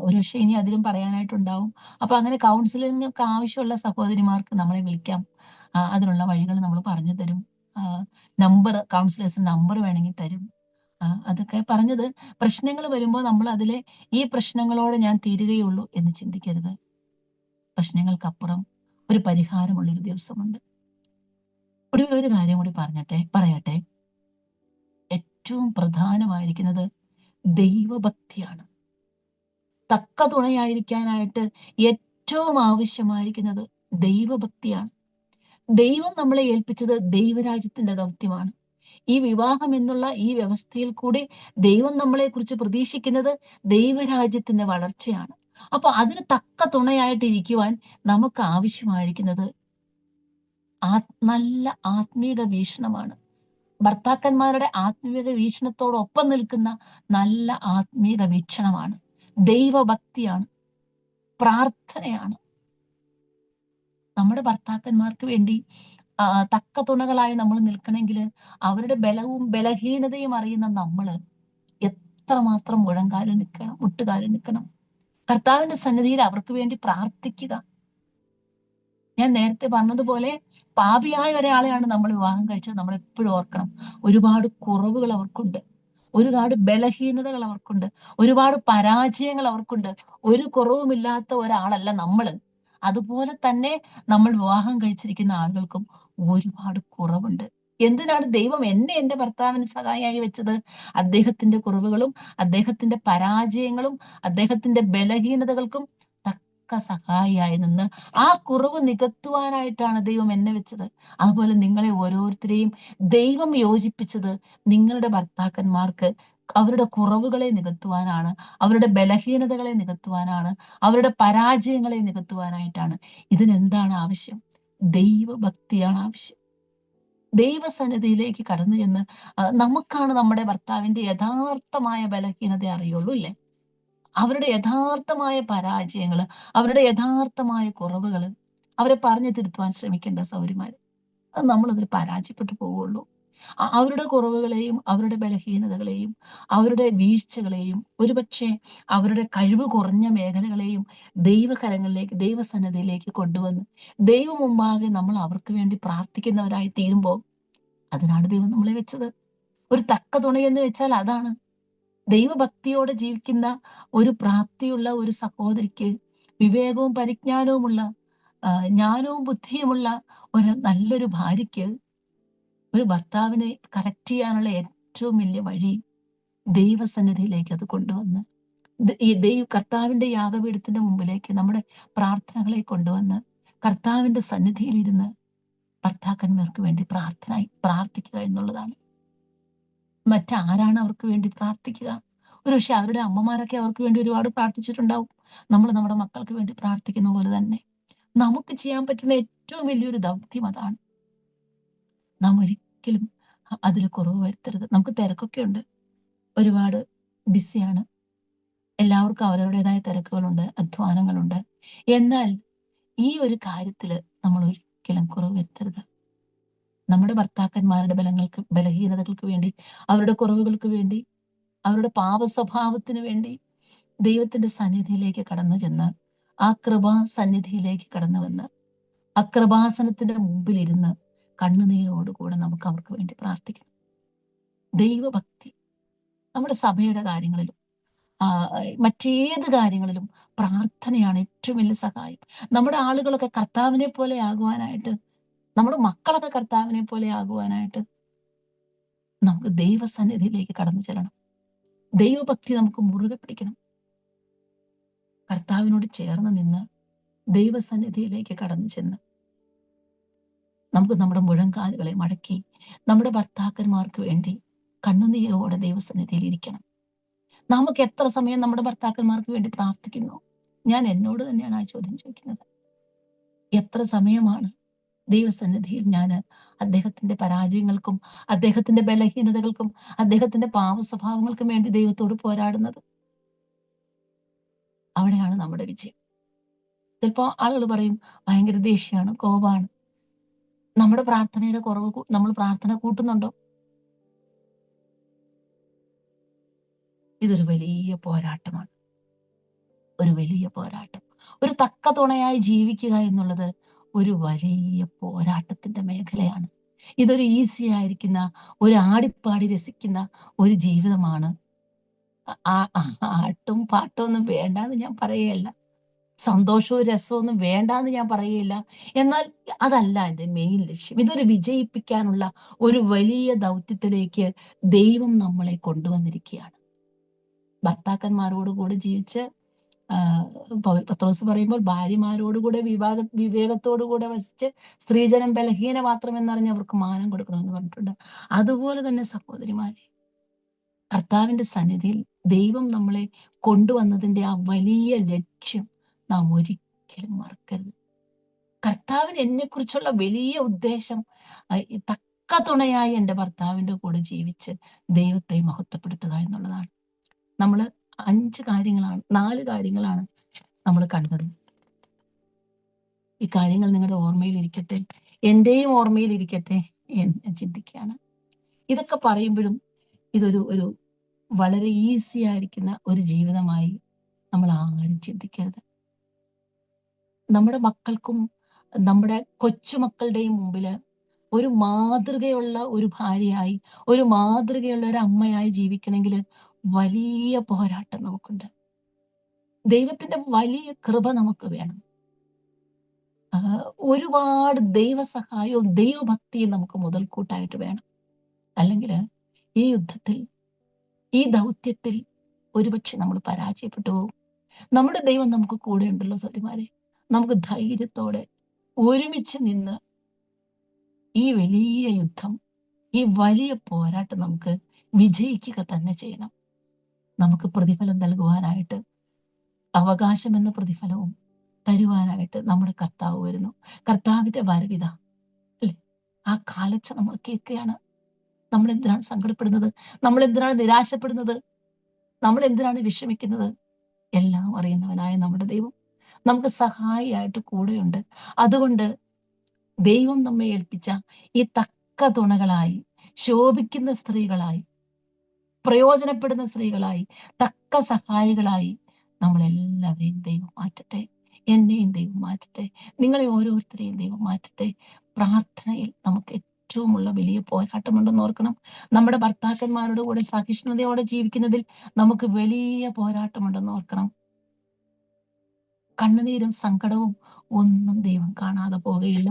ഒരുപക്ഷെ ഇനി അതിലും പറയാനായിട്ടുണ്ടാവും. അപ്പൊ അങ്ങനെ കൗൺസിലിംഗ് ഒക്കെ ആവശ്യമുള്ള സഹോദരിമാർക്ക് നമ്മളെ വിളിക്കാം. അതിനുള്ള വഴികൾ നമ്മൾ പറഞ്ഞു തരും. നമ്പർ, കൗൺസിലേഴ്സിന്റെ നമ്പർ വേണമെങ്കിൽ തരും. അതൊക്കെ പറഞ്ഞത്, പ്രശ്നങ്ങൾ വരുമ്പോൾ നമ്മൾ അതിലെ ഈ പ്രശ്നങ്ങളോടെ ഞാൻ തീരുകയുള്ളൂ എന്ന് ചിന്തിക്കരുത്. പ്രശ്നങ്ങൾക്കപ്പുറം ഒരു പരിഹാരമുള്ളൊരു ദിവസമുണ്ട്. ഒടുവിൽ ഒരു കാര്യം കൂടി പറയട്ടെ. ഏറ്റവും പ്രധാനമായിരിക്കുന്നത് ദൈവഭക്തിയാണ്. തക്ക തുണയായിരിക്കാനായിട്ട് ഏറ്റവും ആവശ്യമായിരിക്കുന്നത് ദൈവഭക്തിയാണ്. ദൈവം നമ്മളെ ഏൽപ്പിച്ചത് ദൈവരാജ്യത്തിന്റെ ദൗത്യമാണ്. ഈ വിവാഹം എന്നുള്ള ഈ വ്യവസ്ഥയിൽ കൂടി ദൈവം നമ്മളെ കുറിച്ച് പ്രതീക്ഷിക്കുന്നത് ദൈവരാജ്യത്തിന്റെ വളർച്ചയാണ്. അപ്പൊ അതിന് തക്ക തുണയായിട്ട് ഇരിക്കുവാൻ നമുക്ക് ആവശ്യമായിരിക്കുന്നത് നല്ല ആത്മീക വീക്ഷണമാണ്. ഭർത്താക്കന്മാരുടെ ആത്മീക വീക്ഷണത്തോടൊപ്പം നിൽക്കുന്ന നല്ല ആത്മീക വീക്ഷണമാണ്, ദൈവഭക്തിയാണ്, പ്രാർത്ഥനയാണ്. നമ്മുടെ ഭർത്താക്കന്മാർക്ക് വേണ്ടി തക്ക തുണകളായി നമ്മൾ നിൽക്കണമെങ്കിൽ അവരുടെ ബലവും ബലഹീനതയും അറിയുന്ന നമ്മള് എത്രമാത്രം മുട്ടുകാലിൽ നിൽക്കണം. കർത്താവിന്റെ സന്നിധിയിൽ അവർക്ക് വേണ്ടി പ്രാർത്ഥിക്കുക. ഞാൻ നേരത്തെ പറഞ്ഞതുപോലെ, പാപിയായ ഒരാളെയാണ് നമ്മൾ വിവാഹം കഴിച്ചത്. നമ്മൾ എപ്പോഴും ഓർക്കണം, ഒരുപാട് കുറവുകൾ അവർക്കുണ്ട്, ഒരുപാട് ബലഹീനതകൾ അവർക്കുണ്ട്, ഒരുപാട് പരാജയങ്ങൾ അവർക്കുണ്ട്. ഒരു കുറവുമില്ലാത്ത ഒരാളല്ല നമ്മള്. അതുപോലെ തന്നെ നമ്മൾ വിവാഹം കഴിച്ചിരിക്കുന്ന ആളുകൾക്കും ഒരുപാട് കുറവുണ്ട്. എന്തിനാണ് ദൈവം എന്നെ എന്റെ ഭർത്താവിന് സഹായിയായി വെച്ചത്? അദ്ദേഹത്തിന്റെ കുറവുകളും അദ്ദേഹത്തിന്റെ പരാജയങ്ങളും അദ്ദേഹത്തിന്റെ ബലഹീനതകൾക്കും തക്ക സഹായിയായി നിന്ന് ആ കുറവ് നികത്തുവാനായിട്ടാണ് ദൈവം എന്നെ വെച്ചത്. അതുപോലെ നിങ്ങളെ ഓരോരുത്തരെയും ദൈവം യോജിപ്പിച്ചത് നിങ്ങളുടെ ഭർത്താക്കന്മാർക്ക് അവരുടെ കുറവുകളെ നികത്തുവാനാണ്, അവരുടെ ബലഹീനതകളെ നികത്തുവാനാണ്, അവരുടെ പരാജയങ്ങളെ നികത്തുവാനായിട്ടാണ്. ഇതിനെന്താണ് ആവശ്യം? ദൈവഭക്തിയാണ് ആവശ്യം. ദൈവസന്നിധിയിലേക്ക് കടന്നു ചെന്ന് നമുക്കാണ് നമ്മുടെ ഭർത്താവിന്റെ യഥാർത്ഥമായ ബലഹീനത അറിയുള്ളൂ, ഇല്ലേ? അവരുടെ യഥാർത്ഥമായ പരാജയങ്ങള്, അവരുടെ യഥാർത്ഥമായ കുറവുകള് അവരെ പറഞ്ഞു തിരുത്തുവാൻ ശ്രമിക്കേണ്ട സൗകര്യമാര്. അത് നമ്മളതിൽ പരാജയപ്പെട്ടു പോവുള്ളൂ. അവരുടെ കുറവുകളെയും അവരുടെ ബലഹീനതകളെയും അവരുടെ വീഴ്ചകളെയും ഒരുപക്ഷെ അവരുടെ കഴിവ് കുറഞ്ഞ മേഖലകളെയും ദൈവകരങ്ങളിലേക്ക്, ദൈവസന്നിധിയിലേക്ക് കൊണ്ടുവന്ന് ദൈവം മുമ്പാകെ നമ്മൾ അവർക്ക് വേണ്ടി പ്രാർത്ഥിക്കുന്നവരായി തീരുമ്പോൾ, അതിനാണ് ദൈവം നമ്മളെ വെച്ചത്. ഒരു തക്ക തുണയെന്ന് വെച്ചാൽ അതാണ്. ദൈവഭക്തിയോടെ ജീവിക്കുന്ന ഒരു പ്രാപ്തിയുള്ള ഒരു സഹോദരിക്ക്, വിവേകവും പരിജ്ഞാനവുമുള്ള, ജ്ഞാനവും ബുദ്ധിയുമുള്ള ഒരു നല്ലൊരു ഭാര്യയ്ക്ക് ഒരു ഭർത്താവിനെ കറക്റ്റ് ചെയ്യാനുള്ള ഏറ്റവും വലിയ വഴി ദൈവസന്നിധിയിലേക്ക് അത് കൊണ്ടുവന്ന് ഈ കർത്താവിന്റെ യാഗപീഠത്തിന്റെ മുമ്പിലേക്ക് നമ്മുടെ പ്രാർത്ഥനകളെ കൊണ്ടുവന്ന് കർത്താവിന്റെ സന്നിധിയിൽ ഇരുന്ന് ഭർത്താക്കന്മാർക്ക് വേണ്ടി പ്രാർത്ഥിക്കുക എന്നുള്ളതാണ്. മറ്റാരാണ് അവർക്ക് വേണ്ടി പ്രാർത്ഥിക്കുക? ഒരുപക്ഷെ അവരുടെ അമ്മമാരൊക്കെ അവർക്ക് വേണ്ടി ഒരുപാട് പ്രാർത്ഥിച്ചിട്ടുണ്ടാവും. നമ്മൾ നമ്മുടെ മക്കൾക്ക് വേണ്ടി പ്രാർത്ഥിക്കുന്ന പോലെ തന്നെ നമുക്ക് ചെയ്യാൻ പറ്റുന്ന ഏറ്റവും വലിയൊരു ദൗത്യം അതാണ്. നാം ഒരിക്കലും അതിൽ കുറവ് വരുത്തരുത്. നമുക്ക് തിരക്കൊക്കെ ഉണ്ട്, ഒരുപാട് ബിസിയാണ്, എല്ലാവർക്കും അവരവരുടേതായ തിരക്കുകളുണ്ട്, അധ്വാനങ്ങളുണ്ട്. എന്നാൽ ഈ ഒരു കാര്യത്തില് നമ്മൾ ഒരിക്കലും കുറവ് വരുത്തരുത്. നമ്മുടെ ഭർത്താക്കന്മാരുടെ ബലഹീനതകൾക്ക് വേണ്ടി, അവരുടെ കുറവുകൾക്ക് വേണ്ടി, അവരുടെ പാപ സ്വഭാവത്തിന് വേണ്ടി ദൈവത്തിന്റെ സന്നിധിയിലേക്ക് കടന്നു ചെന്ന്, ആ കൃപാ സന്നിധിയിലേക്ക് കടന്നു വന്ന്, ആ കൃപാസനത്തിന്റെ മുമ്പിൽ ഇരുന്ന് കണ്ണുനീരോടുകൂടെ നമുക്ക് അവർക്ക് വേണ്ടി പ്രാർത്ഥിക്കണം. ദൈവഭക്തി നമ്മുടെ സഭയുടെ കാര്യങ്ങളിലും മറ്റേത് കാര്യങ്ങളിലും പ്രാർത്ഥനയാണ് ഏറ്റവും വലിയ സഹായം. നമ്മുടെ ആളുകളൊക്കെ കർത്താവിനെ പോലെ ആകുവാനായിട്ട്, നമ്മുടെ മക്കളൊക്കെ കർത്താവിനെ പോലെ ആകുവാനായിട്ട് നമുക്ക് ദൈവസന്നിധിയിലേക്ക് കടന്നു ചെല്ലണം. ദൈവഭക്തി നമുക്ക് മുറുകെ പിടിക്കണം. കർത്താവിനോട് ചേർന്ന് നിന്ന് ദൈവസന്നിധിയിലേക്ക് കടന്നു ചെന്ന് നമുക്ക് നമ്മുടെ മുഴങ്കാലുകളെ മടക്കി നമ്മുടെ ഭർത്താക്കന്മാർക്ക് വേണ്ടി കണ്ണുനീരോടെ ദൈവസന്നിധിയിൽ ഇരിക്കണം. നമുക്ക് എത്ര സമയം നമ്മുടെ ഭർത്താക്കന്മാർക്ക് വേണ്ടി പ്രാർത്ഥിക്കുന്നു? ഞാൻ എന്നോട് തന്നെയാണ് ആ ചോദ്യം ചോദിക്കുന്നത്. എത്ര സമയമാണ് ദൈവസന്നിധിയിൽ ഞാൻ അദ്ദേഹത്തിന്റെ പരാജയങ്ങൾക്കും അദ്ദേഹത്തിന്റെ ബലഹീനതകൾക്കും അദ്ദേഹത്തിന്റെ പാവ സ്വഭാവങ്ങൾക്കും വേണ്ടി ദൈവത്തോട് പോരാടുന്നത്? അവിടെയാണ് നമ്മുടെ വിജയം. ചിലപ്പോ ആളുകൾ പറയും ഭയങ്കര ദേഷ്യമാണ്, കോപമാണ്. നമ്മുടെ പ്രാർത്ഥനയുടെ കുറവ് നമ്മൾ പ്രാർത്ഥന കൂട്ടുന്നുണ്ടോ? ഇതൊരു വലിയ പോരാട്ടമാണ്, ഒരു വലിയ പോരാട്ടം. ഒരു തക്ക തുണയായി ജീവിക്കുക എന്നുള്ളത് ഒരു വലിയ പോരാട്ടത്തിന്റെ മേഖലയാണ്. ഇതൊരു ഈസി ആയിരിക്കുന്ന, ഒരു ആടിപ്പാടി രസിക്കുന്ന ഒരു ജീവിതമാണ്. ആട്ടും പാട്ടും ഒന്നും വേണ്ടാന്ന് ഞാൻ പറയുകയല്ല, സന്തോഷവും രസവും ഒന്നും വേണ്ടാന്ന് ഞാൻ പറയുകയില്ല. എന്നാൽ അതല്ല എൻ്റെ മെയിൻ ലക്ഷ്യം. ഇതൊരു വിജയിപ്പിക്കാനുള്ള ഒരു വലിയ ദൗത്യത്തിലേക്ക് ദൈവം നമ്മളെ കൊണ്ടുവന്നിരിക്കുകയാണ്. ഭർത്താക്കന്മാരോടുകൂടെ ജീവിച്ച് പത്രോസ് പറയുമ്പോൾ ഭാര്യമാരോടുകൂടെ വിവേകത്തോടുകൂടെ വസിച്ച് സ്ത്രീജനം ബലഹീന മാത്രമെന്നറിഞ്ഞ് അവർക്ക് മാനം കൊടുക്കണമെന്ന് പറഞ്ഞിട്ടുണ്ട്. അതുപോലെ തന്നെ സഹോദരിമാരെ, കർത്താവിന്റെ സന്നിധിയിൽ ദൈവം നമ്മളെ കൊണ്ടുവന്നതിന്റെ ആ വലിയ ലക്ഷ്യം നാം ഒരിക്കലും മറക്കരുത്. കർത്താവിന് എന്നെ കുറിച്ചുള്ള വലിയ ഉദ്ദേശം തക്ക തുണയായി എൻ്റെ ഭർത്താവിന്റെ കൂടെ ജീവിച്ച് ദൈവത്തെ മഹത്വപ്പെടുത്തുക എന്നുള്ളതാണ്. നമ്മൾ 4 കാര്യങ്ങളാണ് നമ്മൾ കണ്ടത്. ഈ കാര്യങ്ങൾ നിങ്ങളുടെ ഓർമ്മയിൽ ഇരിക്കട്ടെ, എന്റെയും ഓർമ്മയിൽ ഇരിക്കട്ടെ എന്ന് ഞാൻ ചിന്തിക്കുകയാണ്. ഇതൊക്കെ പറയുമ്പോഴും ഇതൊരു വളരെ ഈസി ആയിരിക്കുന്ന ഒരു ജീവിതമായി നമ്മൾ ആരും ചിന്തിക്കരുത്. നമ്മുടെ മക്കൾക്കും നമ്മുടെ കൊച്ചുമക്കളുടെയും മുമ്പില് ഒരു മാതൃകയുള്ള ഒരു ഭാര്യയായി, ഒരു മാതൃകയുള്ള ഒരു അമ്മയായി ജീവിക്കണമെങ്കിൽ വലിയ പോരാട്ടം നമുക്കുണ്ട്. ദൈവത്തിന്റെ വലിയ കൃപ നമുക്ക് വേണം. ഒരുപാട് ദൈവസഹായവും ദൈവഭക്തിയും നമുക്ക് മുതൽക്കൂട്ടായിട്ട് വേണം. അല്ലെങ്കിൽ ഈ യുദ്ധത്തിൽ, ഈ ദൗത്യത്തിൽ ഒരുപക്ഷെ നമ്മൾ പരാജയപ്പെട്ടു പോകും. നമ്മുടെ ദൈവം നമുക്ക് കൂടെ ഉണ്ടല്ലോ സഹോദരിമാരെ. നമുക്ക് ധൈര്യത്തോടെ ഒരുമിച്ച് നിന്ന് ഈ വലിയ യുദ്ധം, ഈ വലിയ പോരാട്ടം നമുക്ക് വിജയിക്കുക തന്നെ ചെയ്യണം. നമുക്ക് പ്രതിഫലം നൽകുവാനായിട്ട്, അവകാശം എന്ന പ്രതിഫലവും തരുവാനായിട്ട് നമ്മുടെ കർത്താവ് വരുന്നു. കർത്താവിന്റെ വരവിത അല്ലെ, ആ കാലച്ച നമ്മൾ കേൾക്കുകയാണ്. നമ്മൾ എന്തിനാണ് സങ്കടപ്പെടുന്നത്? നമ്മൾ എന്തിനാണ് നിരാശപ്പെടുന്നത്? നമ്മൾ എന്തിനാണ് വിഷമിക്കുന്നത്? എല്ലാം അറിയുന്നവനായ നമ്മുടെ ദൈവം നമുക്ക് സഹായിയായിട്ട് കൂടെയുണ്ട്. അതുകൊണ്ട് ദൈവം നമ്മെ ഏൽപ്പിച്ച ഈ തക്ക തുണകളായി, ശോഭിക്കുന്ന സ്ത്രീകളായി, പ്രയോജനപ്പെടുന്ന സ്ത്രീകളായി, തക്ക സഹായികളായി നമ്മളെല്ലാവരെയും ദൈവം മാറ്റട്ടെ. എന്നെയും ദൈവം മാറ്റട്ടെ. നിങ്ങളെ ഓരോരുത്തരെയും ദൈവം മാറ്റട്ടെ. പ്രാർത്ഥനയിൽ നമുക്ക് ഏറ്റവുമുള്ള വലിയ പോരാട്ടമുണ്ടെന്ന് ഓർക്കണം. നമ്മുടെ ഭർത്താക്കന്മാരുടെ കൂടെ സഹിഷ്ണുതയോടെ ജീവിക്കുന്നതിൽ നമുക്ക് വലിയ പോരാട്ടമുണ്ടെന്ന് ഓർക്കണം. കണ്ണുനീരും സങ്കടവും ഒന്നും ദൈവം കാണാതെ പോകുകയില്ല.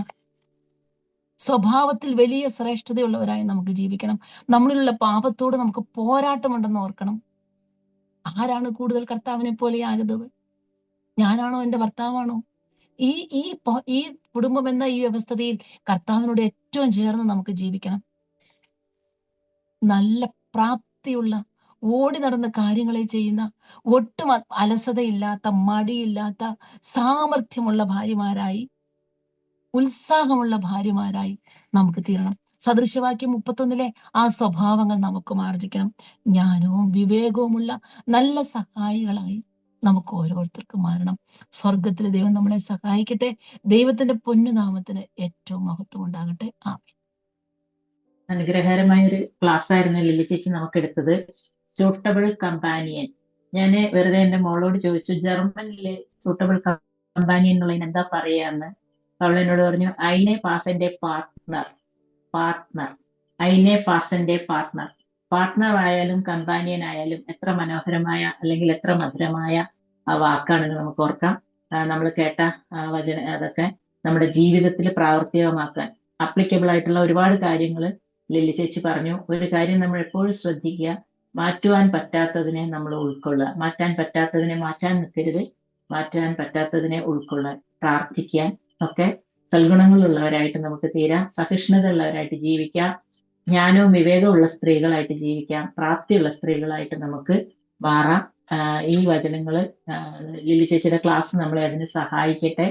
സ്വഭാവത്തിൽ വലിയ ശ്രേഷ്ഠതയുള്ളവരായി നമുക്ക് ജീവിക്കണം. നമ്മളിലുള്ള പാപത്തോട് നമുക്ക് പോരാട്ടമുണ്ടെന്ന് ഓർക്കണം. ആരാണ് കൂടുതൽ കർത്താവിനെ പോലെ ആകുന്നത്? ഞാനാണോ എൻ്റെ ഭർത്താവാണോ? ഈ ഈ ഈ കുടുംബം എന്ന ഈ വ്യവസ്ഥതയിൽ കർത്താവിനോട് ഏറ്റവും ചേർന്ന് നമുക്ക് ജീവിക്കണം. നല്ല പ്രാപ്തിയുള്ള, ഓടി നടന്ന് കാര്യങ്ങളെ ചെയ്യുന്ന, ഒട്ടും അലസതയില്ലാത്ത, മടിയില്ലാത്ത, സാമർഥ്യമുള്ള ഭാര്യമാരായി, ഉത്സാഹമുള്ള ഭാര്യമാരായി നമുക്ക് തീരണം. സദൃശവാക്യം 31 ആ സ്വഭാവങ്ങൾ നമുക്ക് ആർജിക്കണം. ജ്ഞാനവും വിവേകവുമുള്ള നല്ല സഹായികളായി നമുക്ക് ഓരോരുത്തർക്കും മാറണം. സ്വർഗത്തിലെ ദൈവം നമ്മളെ സഹായിക്കട്ടെ. ദൈവത്തിന്റെ പൊന്നുനാമത്തിന് ഏറ്റവും മഹത്വം ഉണ്ടാകട്ടെ. ആമേൻ. അനുഗ്രഹകരമായ ഒരു ക്ലാസ് ആയിരുന്നു ലില്ലി ചേച്ചി നമുക്ക് എടുത്തത്. Suitable companion. ഞാൻ വെറുതെ എൻ്റെ മോളോട് ചോദിച്ചു, ജർമ്മനിലെ സൂട്ടബിൾ കമ്പാനിയൻ എന്നുള്ളതിന് എന്താ പറയാന്ന്. അവൾ എന്നോട് പറഞ്ഞു, ഐനെ പാസ് എൻ്റെ പാർട്ട്ണർ. പാർട്ട്ണർ. ഐനെ ഫാസന്റെ പാർട്ട്ണർ. പാർട്ട്ണർ ആയാലും കമ്പാനിയൻ ആയാലും എത്ര മനോഹരമായ അല്ലെങ്കിൽ എത്ര മധുരമായ ആ വാക്കാണെന്ന് നമുക്ക് ഓർക്കാം. നമ്മൾ കേട്ട വചന അതൊക്കെ നമ്മുടെ ജീവിതത്തിൽ പ്രാവർത്തികമാക്കാൻ അപ്ലിക്കബിൾ ആയിട്ടുള്ള ഒരുപാട് കാര്യങ്ങൾ ലില്ലി ചേച്ചി പറഞ്ഞു. ഒരു കാര്യം നമ്മൾ എപ്പോഴും ശ്രദ്ധിക്കുക, മാറ്റുവാൻ പറ്റാത്തതിനെ നമ്മൾ ഉൾക്കൊള്ളുക. മാറ്റാൻ പറ്റാത്തതിനെ മാറ്റാൻ നിൽക്കരുത്, മാറ്റാൻ പറ്റാത്തതിനെ ഉൾക്കൊള്ളാൻ പ്രാർത്ഥിക്കാൻ ഒക്കെ സൽഗുണങ്ങളുള്ളവരായിട്ട് നമുക്ക് തീരാം. സഹിഷ്ണുത ഉള്ളവരായിട്ട് ജീവിക്കാം. ജ്ഞാനവും വിവേകവും ഉള്ള സ്ത്രീകളായിട്ട് ജീവിക്കാം. പ്രാപ്തിയുള്ള സ്ത്രീകളായിട്ട് നമുക്ക് മാറാം. ഈ വചനങ്ങള് ലില്ലി ചേച്ചിയുടെ ക്ലാസ് നമ്മളെ അതിന് സഹായിക്കട്ടെ.